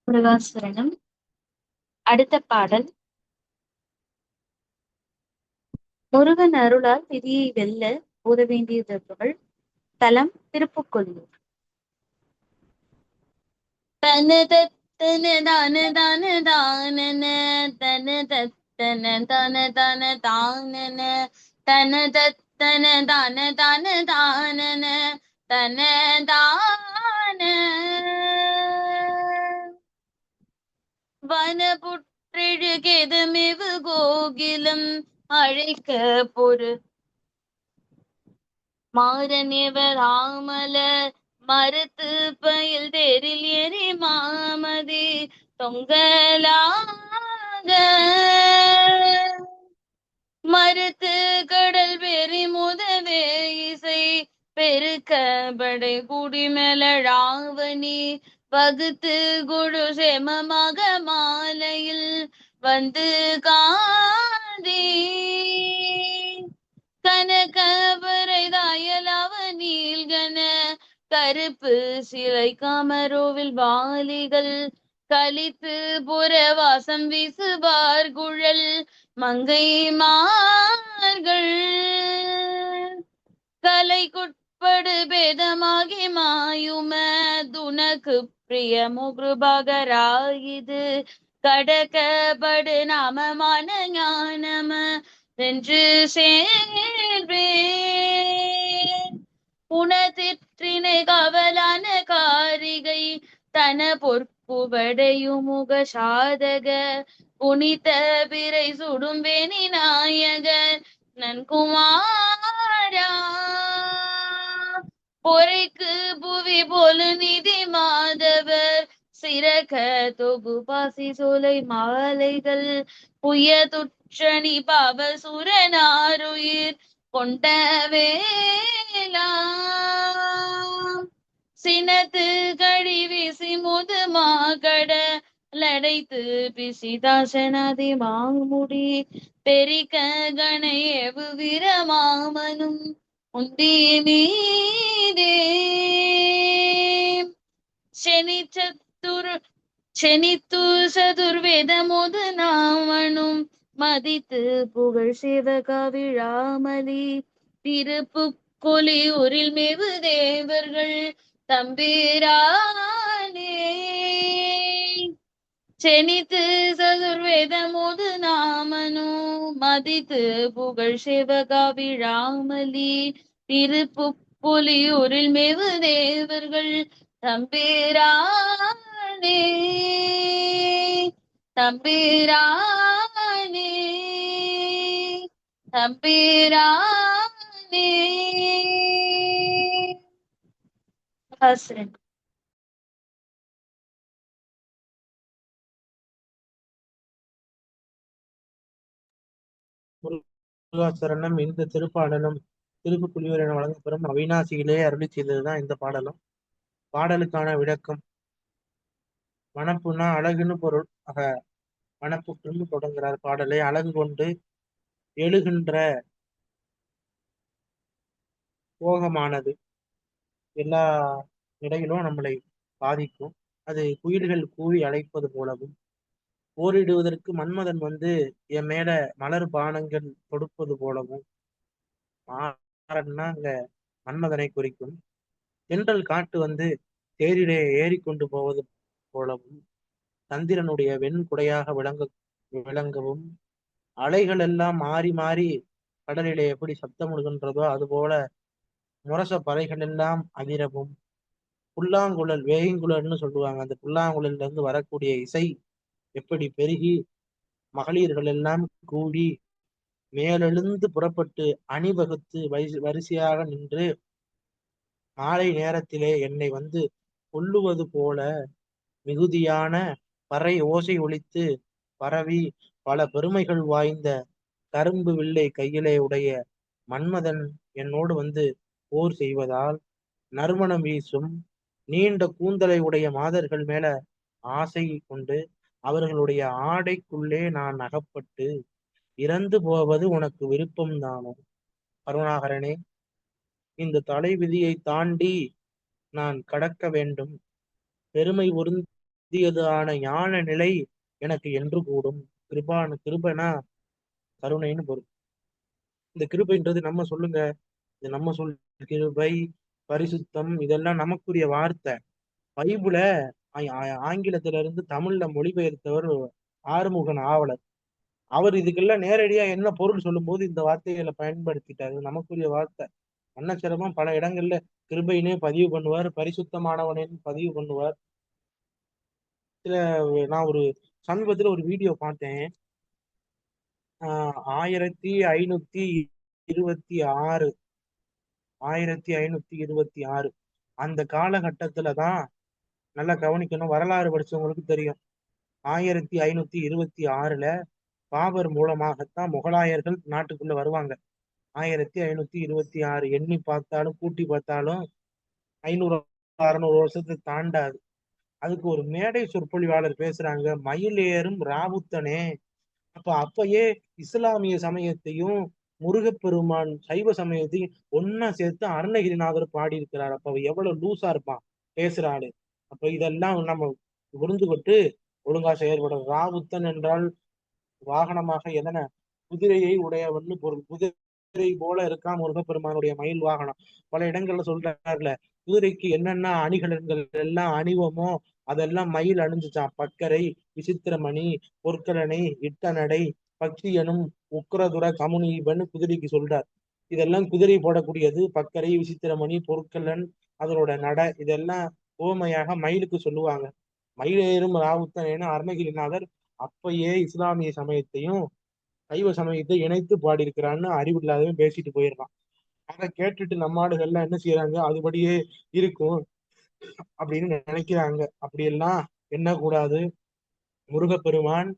[SPEAKER 1] முருகாசரணம். அடுத்த பாடல். முருகன் அருளால் விதியை வெல்ல ஓத வேண்டிய திருப்புகழ். தலம் திருப்புக்கொல்லூர். தன தன தான தான தானன தன தன தான தான தானன தன தன தான தான தானன தன தான வனபுற்றெழுகெதுமிவு கோகிலம் அழைக்க பொரு மாறனிவர் ஆமலர் மறுத்து பயில் தேரில் எரி மாமதி தொங்கலாக
[SPEAKER 4] மறுத்து கடல் வெறி முதவே இசை பெருக்க படை குடி மேலழாவணி வகுத்து குடு செமமாக மாலையில் வந்து காந்தி கனகவரைதாயலாவ நீல்கன கருப்பு சிலை கமரோவில் வாலிகள் கலித்து புறவாசம் வீசுவார் குழல் மங்கைமார்கள் கலைக்குட்படு பேதமாகி மாயும துனக்கு பிரிய முகுபகராயிது கடகபடு நாமமான ஞானம என்று சேர்வேன் உணதிற்றினை கவலான காரிகை தன பொற்குவடையுமுக சாதக புனித பிறை சுடும்பேனி நாயகர் நன்குமாரா பொறைக்கு புவி போல நிதி மாதவர் சிறக தொகு பாசி சோலை மாலைகள் புய துற்றணி பாவ சுரனாருயிர் கொண்ட வேளா சினத்து கழி வீசி முது மாகட லடைத்து பிசிதாசனதி மாமுடி பெரிக்க கணையவு வீரமாமனும் உந்தி மீதே செனித்து சதுர்வேத முது நாமனும் மதித்து புகழ் சிவகவிழாமலி திருப்பு கொலியூரில் மேவு தேவர்கள் தம்பிரானே செனித்து சதுர்வேத முது நாமனு மதித்து புகழ் சிவகவிழாமலி திருப்பு கொலியூரில் மேவு தேவர்கள் தம்பிரானே தம்பிரானே தம்பிரானே. ஹஸ்ரன்
[SPEAKER 2] முருகாசரணம். இந்த திருப்பாடலும் திருப்புக்குழியூர் என வழங்கப்பெறும் அவிநாசியிலே அருளி செய்ததுதான் இந்த பாடலும். பாடலுக்கான விளக்கம். வனப்புனா அழகுன்னு பொருள். ஆக வனப்புக்கு தொடங்குகிறார் பாடலை. அழகு கொண்டு எழுகின்ற போகமானது எல்லா நிலையிலும் நம்மளை பாதிக்கும். அது குயில்கள் கூவி அழைப்பது போலவும், போரிடுவதற்கு மன்மதன் என் மேல மலர் பானங்கள் கொடுப்பது போலவும், மாறன்னா அங்க மன்மதனை குறிக்கும். தென்றல் காட்டு தேரிலே ஏறிக்கொண்டு போவது போலவும், சந்திரனுடைய வெண்குடையாக விளங்கவும், அலைகள் எல்லாம் மாறி மாறி கடலிலே எப்படி சப்தமிடுகின்றதோ அதுபோல முரச பறைகள் எல்லாம் அதிரவும், புல்லாங்குழல் வேங்குழல்னு சொல்லுவாங்க, அந்த புல்லாங்குழல்ல இருந்து வரக்கூடிய இசை எப்படி பெருகி மகளிர்கள் எல்லாம் கூடி மேலெழுந்து புறப்பட்டு அணிவகுத்து வரிசையாக நின்று மாலை நேரத்திலே என்னை கொல்லுவது போல மிகுதியான பறை ஓசை ஒலித்து பரவி பல பெருமைகள் வாய்ந்த கரும்பு வில்லை கையிலே உடைய மன்மதன் என்னோடு போர் செய்வதால் நறுமணம் வீசும் நீண்ட கூந்தலை உடைய மாதர்கள் மேல ஆசை கொண்டு அவர்களுடைய ஆடைக்குள்ளே நான் அகப்பட்டு இறந்து போவது உனக்கு விருப்பம் தானோ? கருணாகரனே, இந்த தலை விதியை தாண்டி நான் கடக்க வேண்டும். பெருமை பொருந்தியதான ஞான நிலை எனக்கு என்று கூடும். கிருபனா கருணைன்னு பொருள். இந்த கிருபைன்றது நம்ம சொல்லுங்க, இது நம்ம கிருபை பரிசுத்தம் இதெல்லாம் நமக்குரிய வார்த்தை. பைபிள ஆங்கிலத்தில இருந்து தமிழ்ல மொழிபெயர்த்தவர் ஆறுமுகன் ஆவலர். அவர் இதுக்கெல்லாம் நேரடியா என்ன பொருள் சொல்லும் போது இந்த வார்த்தைகளை பயன்படுத்திட்டாரு. நமக்குரிய வார்த்தை. அன்னச்சரமா பல இடங்கள்ல கிருபைனே பதிவு பண்ணுவார், பரிசுத்தமானவனேன்னு பதிவு பண்ணுவார். நான் ஒரு சமீபத்துல ஒரு வீடியோ பார்த்தேன். 1526 அந்த காலகட்டத்துலதான், நல்லா கவனிக்கணும், வரலாறு படிச்சவங்களுக்கு தெரியும். 1526 பாபர் மூலமாகத்தான் முகலாயர்கள் நாட்டுக்குள்ள வருவாங்க. 1526 எண்ணி பார்த்தாலும் கூட்டி பார்த்தாலும் 500 600 வருஷத்தை தாண்டாது. அதுக்கு ஒரு மேடை சொற்பொழிவாளர் பேசுறாங்க, மயில் ஏறும் ராவுத்தனே. அப்பயே இஸ்லாமிய சமயத்தையும் முருகப்பெருமான் சைவ சமயத்தையும் ஒன்னா சேர்த்து அருணகிரிநாதர் பாடி இருக்கிறார். அப்ப அவ எவ்வளவு லூசா இருப்பான் பேசுறாரு. அப்ப இதெல்லாம் நம்ம புரிந்துகொண்டு ஒழுங்கா செயல்படும். ராவுத்தன் என்றால் வாகனமாக எதன குதிரையை உடையவன்னு பொருள். குதிரை போல இருக்கா முருகப்பெருமானுடைய மயில் வாகனம். பல இடங்கள்ல சொல்றாருல, குதிரைக்கு என்னென்ன அணிகலன்கள் எல்லாம் அணிவோமோ அதெல்லாம் மயில் அணிஞ்சுச்சான். பக்கரை, விசித்திரமணி, பொற்கலனை, இட்டநடை, பக்தி எனும் உக்கிரதுர கமுனீபன் குதிரைக்கு சொல்றார். இதெல்லாம் குதிரை போடக்கூடியது. பக்கரை, விசித்திரமணி, பொற்கலன், அதனோட நடை இதெல்லாம் ஓமையாக மயிலுக்கு சொல்லுவாங்க. மயிலேறும் ராவுத்தனேன்னு அருணகிரிநாதர் அப்பயே இஸ்லாமிய சமயத்தையும் சைவ சமயத்தை இணைத்து பாடியிருக்கிறான்னு அறிவில்லாதவன் பேசிட்டு போயிடலாம். அதை கேட்டுட்டு நம்ம ஆளுகள்லாம் என்ன செய்யறாங்க, அதுபடியே இருக்கும் அப்படின்னு நினைக்கிறாங்க. அப்படியெல்லாம் எண்ணக்கூடாது. முருகப்பெருமான்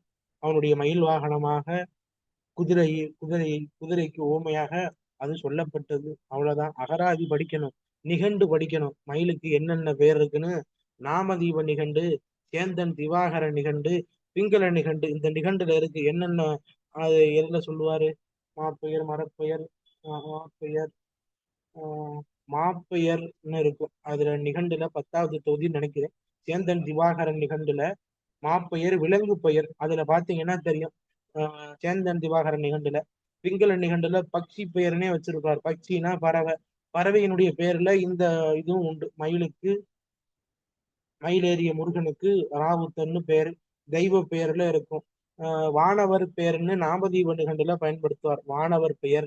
[SPEAKER 2] அவனுடைய மயில் வாகனமாக குதிரை குதிரை குதிரைக்கு ஓமையாக அது சொல்லப்பட்டது. அவ்வளவுதான். அகராதி படிக்கணும், நிகண்டு படிக்கணும். மயிலுக்கு என்னென்ன பேர் இருக்குன்னு நாமதீப நிகண்டு, சேந்தன் திவாகர நிகண்டு, பிங்கள நிகண்டு, இந்த நிகண்டுல இருக்கு என்னென்ன. அது எதுல சொல்லுவாரு, மாப்பெயர், மரப்பெயர், மாப்பெயர், மாப்பெயர்னு இருக்கும். அதுல நிகண்டுல 10வது தொகுதின்னு நினைக்கிறேன். சேந்தன் திவாகரன் நிகண்டுல மாப்பெயர் விலங்கு பெயர் அதுல பாத்தீங்கன்னா தெரியும். சேந்தன் திவாகரன் நிகண்டுல பிங்கள நிகண்டுல பக்ஷி பெயர்னே வச்சிருப்பார். பக்ஷினா பறவை, பறவையினுடைய பேர்ல இந்த இதுவும் உண்டு. மயிலுக்கு, மயிலேறிய முருகனுக்கு ராவுத்தன்னு பேரு தெய்வ பெயர்ல இருக்கும். வானவர் பெயர்னு நாமதீப நிகண்டுல பயன்படுத்துவார். வானவர் பெயர்,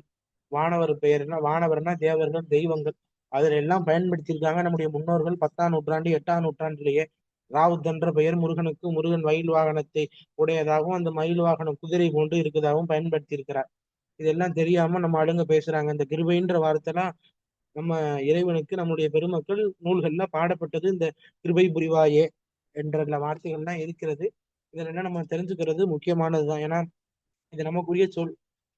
[SPEAKER 2] வானவர் பெயர்னா வானவர்னா தேவர்கள், தெய்வங்கள், அதுல எல்லாம் பயன்படுத்தியிருக்காங்க நம்முடைய முன்னோர்கள். 10ஆம் நூற்றாண்டு 8ஆம் நூற்றாண்டிலேயே ராவுத்தன்ற பெயர் முருகனுக்கு, முருகன் மயில் வாகனத்தை உடையதாகவும் அந்த மயில் வாகனம் குதிரை போன்று இருக்கதாகவும் பயன்படுத்தி இருக்கிறார். இதெல்லாம் தெரியாம நம்ம ஆளுங்க பேசுறாங்க. இந்த கிருபைன்ற வார்த்தைலாம் நம்ம இறைவனுக்கு நம்முடைய பெருமக்கள் நூல்கள்ல பாடப்பட்டது. இந்த கிருபை புரிவாயே என்ற வார்த்தைகள்லாம் இருக்கிறது. இதுல என்ன நம்ம தெரிஞ்சுக்கிறது முக்கியமானதுதான். ஏன்னா இது நமக்குரிய சொல்.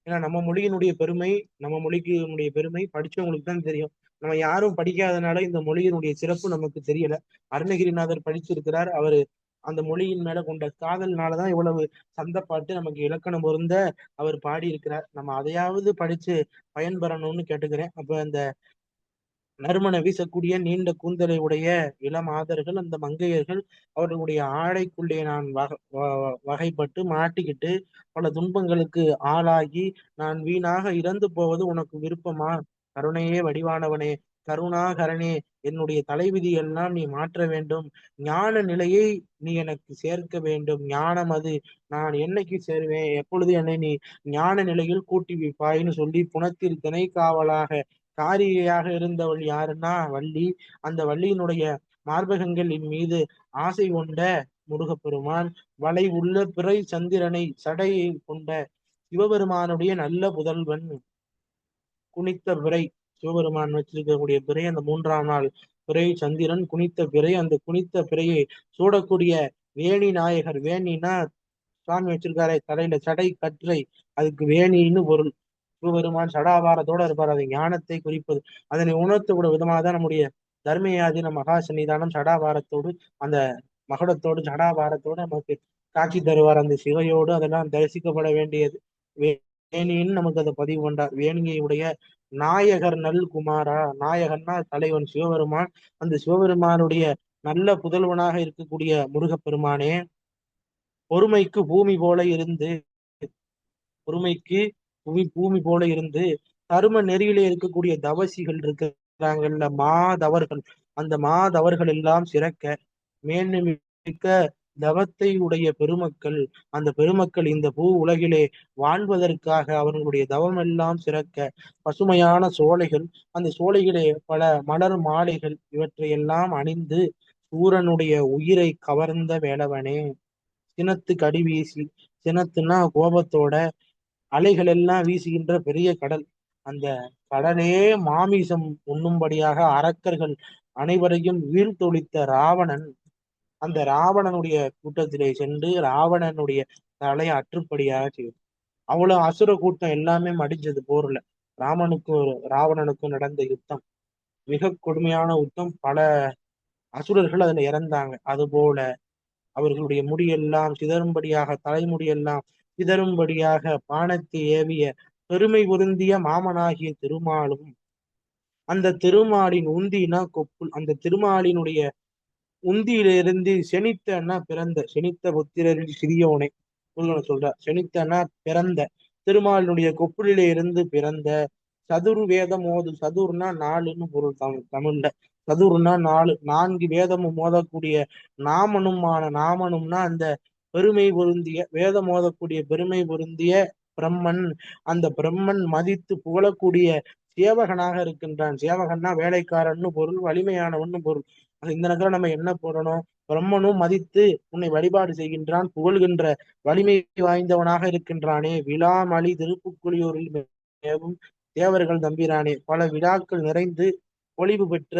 [SPEAKER 2] ஏன்னா நம்ம மொழியினுடைய பெருமை, நம்ம மொழிக்கு பெருமை படிச்சவங்களுக்கு தான் தெரியும். நம்ம யாரும் படிக்காதனால இந்த மொழியினுடைய சிறப்பு நமக்கு தெரியல. அருணகிரிநாதர் படிச்சிருக்கிறார். அவரு அந்த மொழியின் மேல கொண்ட காதல்னாலதான் இவ்வளவு சந்தப்பாட்டு நமக்கு இலக்கணம் பொருந்த அவர் பாடி இருக்கிறார். நம்ம அதையாவது படிச்சு பயன்பெறணும்னு கேட்டுக்கிறேன். அப்ப அந்த நறுமண வீசக்கூடிய நீண்ட கூந்தலை உடைய இளம் ஆதர்கள், அந்த மங்கையர்கள், அவர்களுடைய ஆடைக்குள்ளே நான் வகைப்பட்டு மாட்டிக்கிட்டு பல துன்பங்களுக்கு ஆளாகி நான் வீணாக இறந்து போவது உனக்கு விருப்பமா? கருணையே வடிவானவனே, கருணாகரனே, என்னுடைய தலைவிதி எல்லாம் நீ மாற்ற வேண்டும். ஞான நிலையை நீ எனக்கு சேர்க்க வேண்டும். ஞானம் அது நான் என்னைக்கு சேருவேன், எப்பொழுது என்னை நீ ஞான நிலையில் கூட்டி வைப்பாயின்னு சொல்லி புனத்தில் திணை காவலாக காரிகையாக இருந்தவள் யாருன்னா வள்ளி. அந்த வள்ளியினுடைய மார்பகங்களின் மீது ஆசை கொண்ட முருகப்பெருமான், வளை உள்ள பிறை சந்திரனை சடையை கொண்ட சிவபெருமானுடைய நல்ல புதல்வன். குனித்த பிறை, சிவபெருமான் வச்சிருக்கக்கூடிய பிறை அந்த 3ஆம் நாள் பிறை சந்திரன் குனித்த பிறை. அந்த குனித்த பிறையை சூடக்கூடிய வேணி நாயகர். வேணினா சுவாமி வச்சிருக்காரு தலையில சடை கற்றை, அதுக்கு வேணின்னு பொருள். சிவபெருமான் சடாபாரத்தோட இருப்பார். அது ஞானத்தை குறிப்பது. அதனை உணர்த்தக்கூடிய விதமாக தான் நம்முடைய தர்மயாதின மகா சன்னிதானம் சடாபாரத்தோடு, அந்த மகுடத்தோடு சடாபாரத்தோடு நமக்கு காட்சி தருவார். அந்த சிவையோடு அதெல்லாம் தரிசிக்கப்பட வேண்டியது. வேணின்னு நமக்கு அதை பதிவு கொண்டார். வேணியுடைய நாயகர் நல் குமாரா. நாயகன்னா தலைவன் சிவபெருமான். அந்த சிவபெருமானுடைய நல்ல புதல்வனாக இருக்கக்கூடிய முருகப்பெருமானே, பொறுமைக்கு பூமி போல இருந்து, பொறுமைக்கு பூமி போல இருந்து தரும நெறியிலே இருக்கக்கூடிய தவசிகள் இருக்கிறாங்கல்ல, மாதவர்கள், அந்த மாதவர்கள் எல்லாம் சிறக்க மேன்மிக்க தவத்தை உடைய பெருமக்கள், அந்த பெருமக்கள் இந்த பூ உலகிலே வாழ்வதற்காக அவர்களுடைய தவம் எல்லாம் சிறக்க பசுமையான சோலைகள், அந்த சோலைகளே பல மலர் மாலைகள் இவற்றையெல்லாம் அணிந்து சூரனுடைய உயிரை கவர்ந்த வேலவனே. சினத்து கடி வீசி, சினத்துனா கோபத்தோட, அலைகள் எல்லாம் வீசுகின்ற பெரிய கடல், அந்த கடலே மாமிசம் உண்ணும்படியாக அரக்கர்கள் அனைவரையும் வீழ்த்தொழித்த ராவணன், அந்த ராவணனுடைய கூட்டத்திலே சென்று ராவணனுடைய தலையை அற்றுப்படியாக செய்யும். அவ்வளவு அசுர கூட்டம் எல்லாமே மடிஞ்சது போர்ல. ராவணனுக்கும் நடந்த யுத்தம் மிக கொடுமையான யுத்தம். பல அசுரர்கள் அதுல இறந்தாங்க. அதுபோல அவர்களுடைய முடியெல்லாம் சிதறும்படியாக, தலைமுடியெல்லாம் சிதறும்படியாக பானத்தை ஏவிய பெருமை பொருந்திய மாமனாகிய திருமாலும், அந்த திருமாலின் உந்தினா கொப்புள், அந்த திருமாலினுடைய உந்தியிலிருந்து செனித்த புத்திரரில் சிறியோனே முருகன் சொல்றார். செனித்தனா பிறந்த, திருமாலினுடைய கொப்புளிலே இருந்து பிறந்த, சதுர் வேதம் ஓது. சதுர்னா நாலுன்னு பொருள். தமிழ்ல சதுர்னா நாலு, 4 வேதமும் மோதக்கூடிய நாமனும்னா அந்த பெருமை பொருந்திய, வேதம் ஓதக்கூடிய பெருமை பொருந்திய பிரம்மன். அந்த பிரம்மன் மதித்து புகழக்கூடிய சேவகனாக இருக்கின்றான். சேவகன்னா வேலைக்காரன்னு பொருள், வலிமையானவன்னு பொருள். இந்த நேரத்துல நம்ம என்ன போடணும்? பிரம்மனும் மதித்து உன்னை வழிபாடு செய்கின்றான், புகழ்கின்ற வலிமை வாய்ந்தவனாக இருக்கின்றானே. விழாமலி திருப்புக்குழியூரில் மேவும் தேவர்கள் தம்பிரானே. பல விழாக்கள் நிறைந்து பொலிவு பெற்ற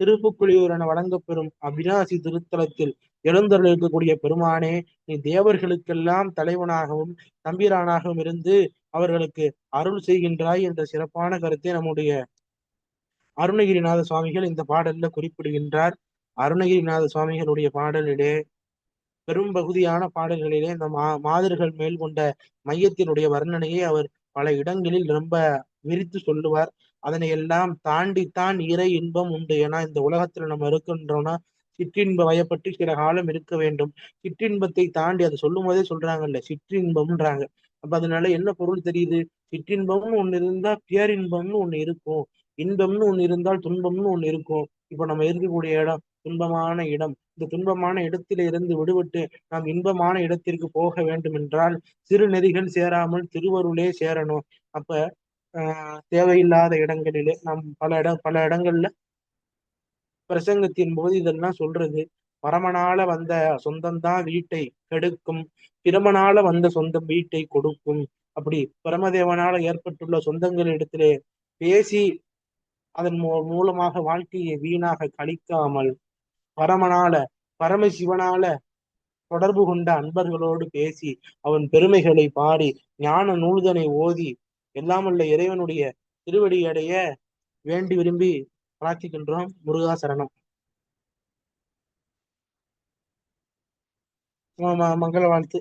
[SPEAKER 2] திருப்புக்குழியூர் என வழங்கப்பெறும் அவிநாசி திருத்தலத்தில் எழுந்தருள் இருக்கக்கூடிய பெருமானே, நீ தேவர்களுக்கெல்லாம் தலைவனாகவும் தம்பிரானாகவும் இருந்து அவர்களுக்கு அருள் செய்கின்றாய் என்ற சிறப்பான கருத்தை நம்முடைய அருணகிரிநாத சுவாமிகள் இந்த பாடல்ல குறிப்பிடுகின்றார். அருணகிரிநாத சுவாமிகளுடைய பாடலிலே, பெரும் பகுதியான பாடல்களிலே, இந்த மாதர்கள் மேல் கொண்ட மையத்தினுடைய வர்ணனையை அவர் பல இடங்களில் ரொம்ப விரித்து சொல்லுவார். அதனை எல்லாம் தாண்டித்தான் இறை இன்பம் உண்டு. ஏன்னா இந்த உலகத்துல நம்ம இருக்கின்றோம்னா சிற்றின்ப வயப்பட்டு சில காலம் இருக்க வேண்டும். சிற்றின்பத்தை தாண்டி, அதை சொல்லும் போதே சொல்றாங்கல்ல, சிற்றின்பம்ன்றாங்க. அப்ப அதனால என்ன பொருள் தெரியுது? சிற்றின்பம்னு ஒண்ணு இருந்தா பேரின்பம்னு ஒண்ணு இருக்கும், இன்பம்னு ஒண்ணு இருந்தால் துன்பம்னு ஒண்ணு இருக்கும். இப்ப நம்ம இருக்கக்கூடிய இடம் துன்பமான இடம். இந்த துன்பமான இடத்தில இருந்து விடுபட்டு நாம் இன்பமான இடத்திற்கு போக வேண்டும் என்றால் சிறு நெறிகள் சேராமல் திருவருளே சேரணும். அப்ப தேவையில்லாத இடங்களிலே நாம் பல இடங்கள்ல பிரசங்கத்தின் போது இதெல்லாம் சொல்றது. பரமனால வந்த சொந்தம்தான் வீட்டை கெடுக்கும், பிரமனால வந்த சொந்தம் வீட்டை கொடுக்கும். அப்படி பரமதேவனால ஏற்பட்டுள்ள சொந்தங்களிடத்திலே பேசி அதன் மூலமாக வாழ்க்கையை வீணாக கழிக்காமல், பரமசிவனால தொடர்பு கொண்ட அன்பர்களோடு பேசி அவன் பெருமைகளை பாடி ஞான நூல்தனை ஓதி எல்லாமல்ல இறைவனுடைய திருவடி அடைய வேண்டி விரும்பி பிரார்த்திக்கின்றோம். முருகா சரணம். மங்கள வாழ்த்து.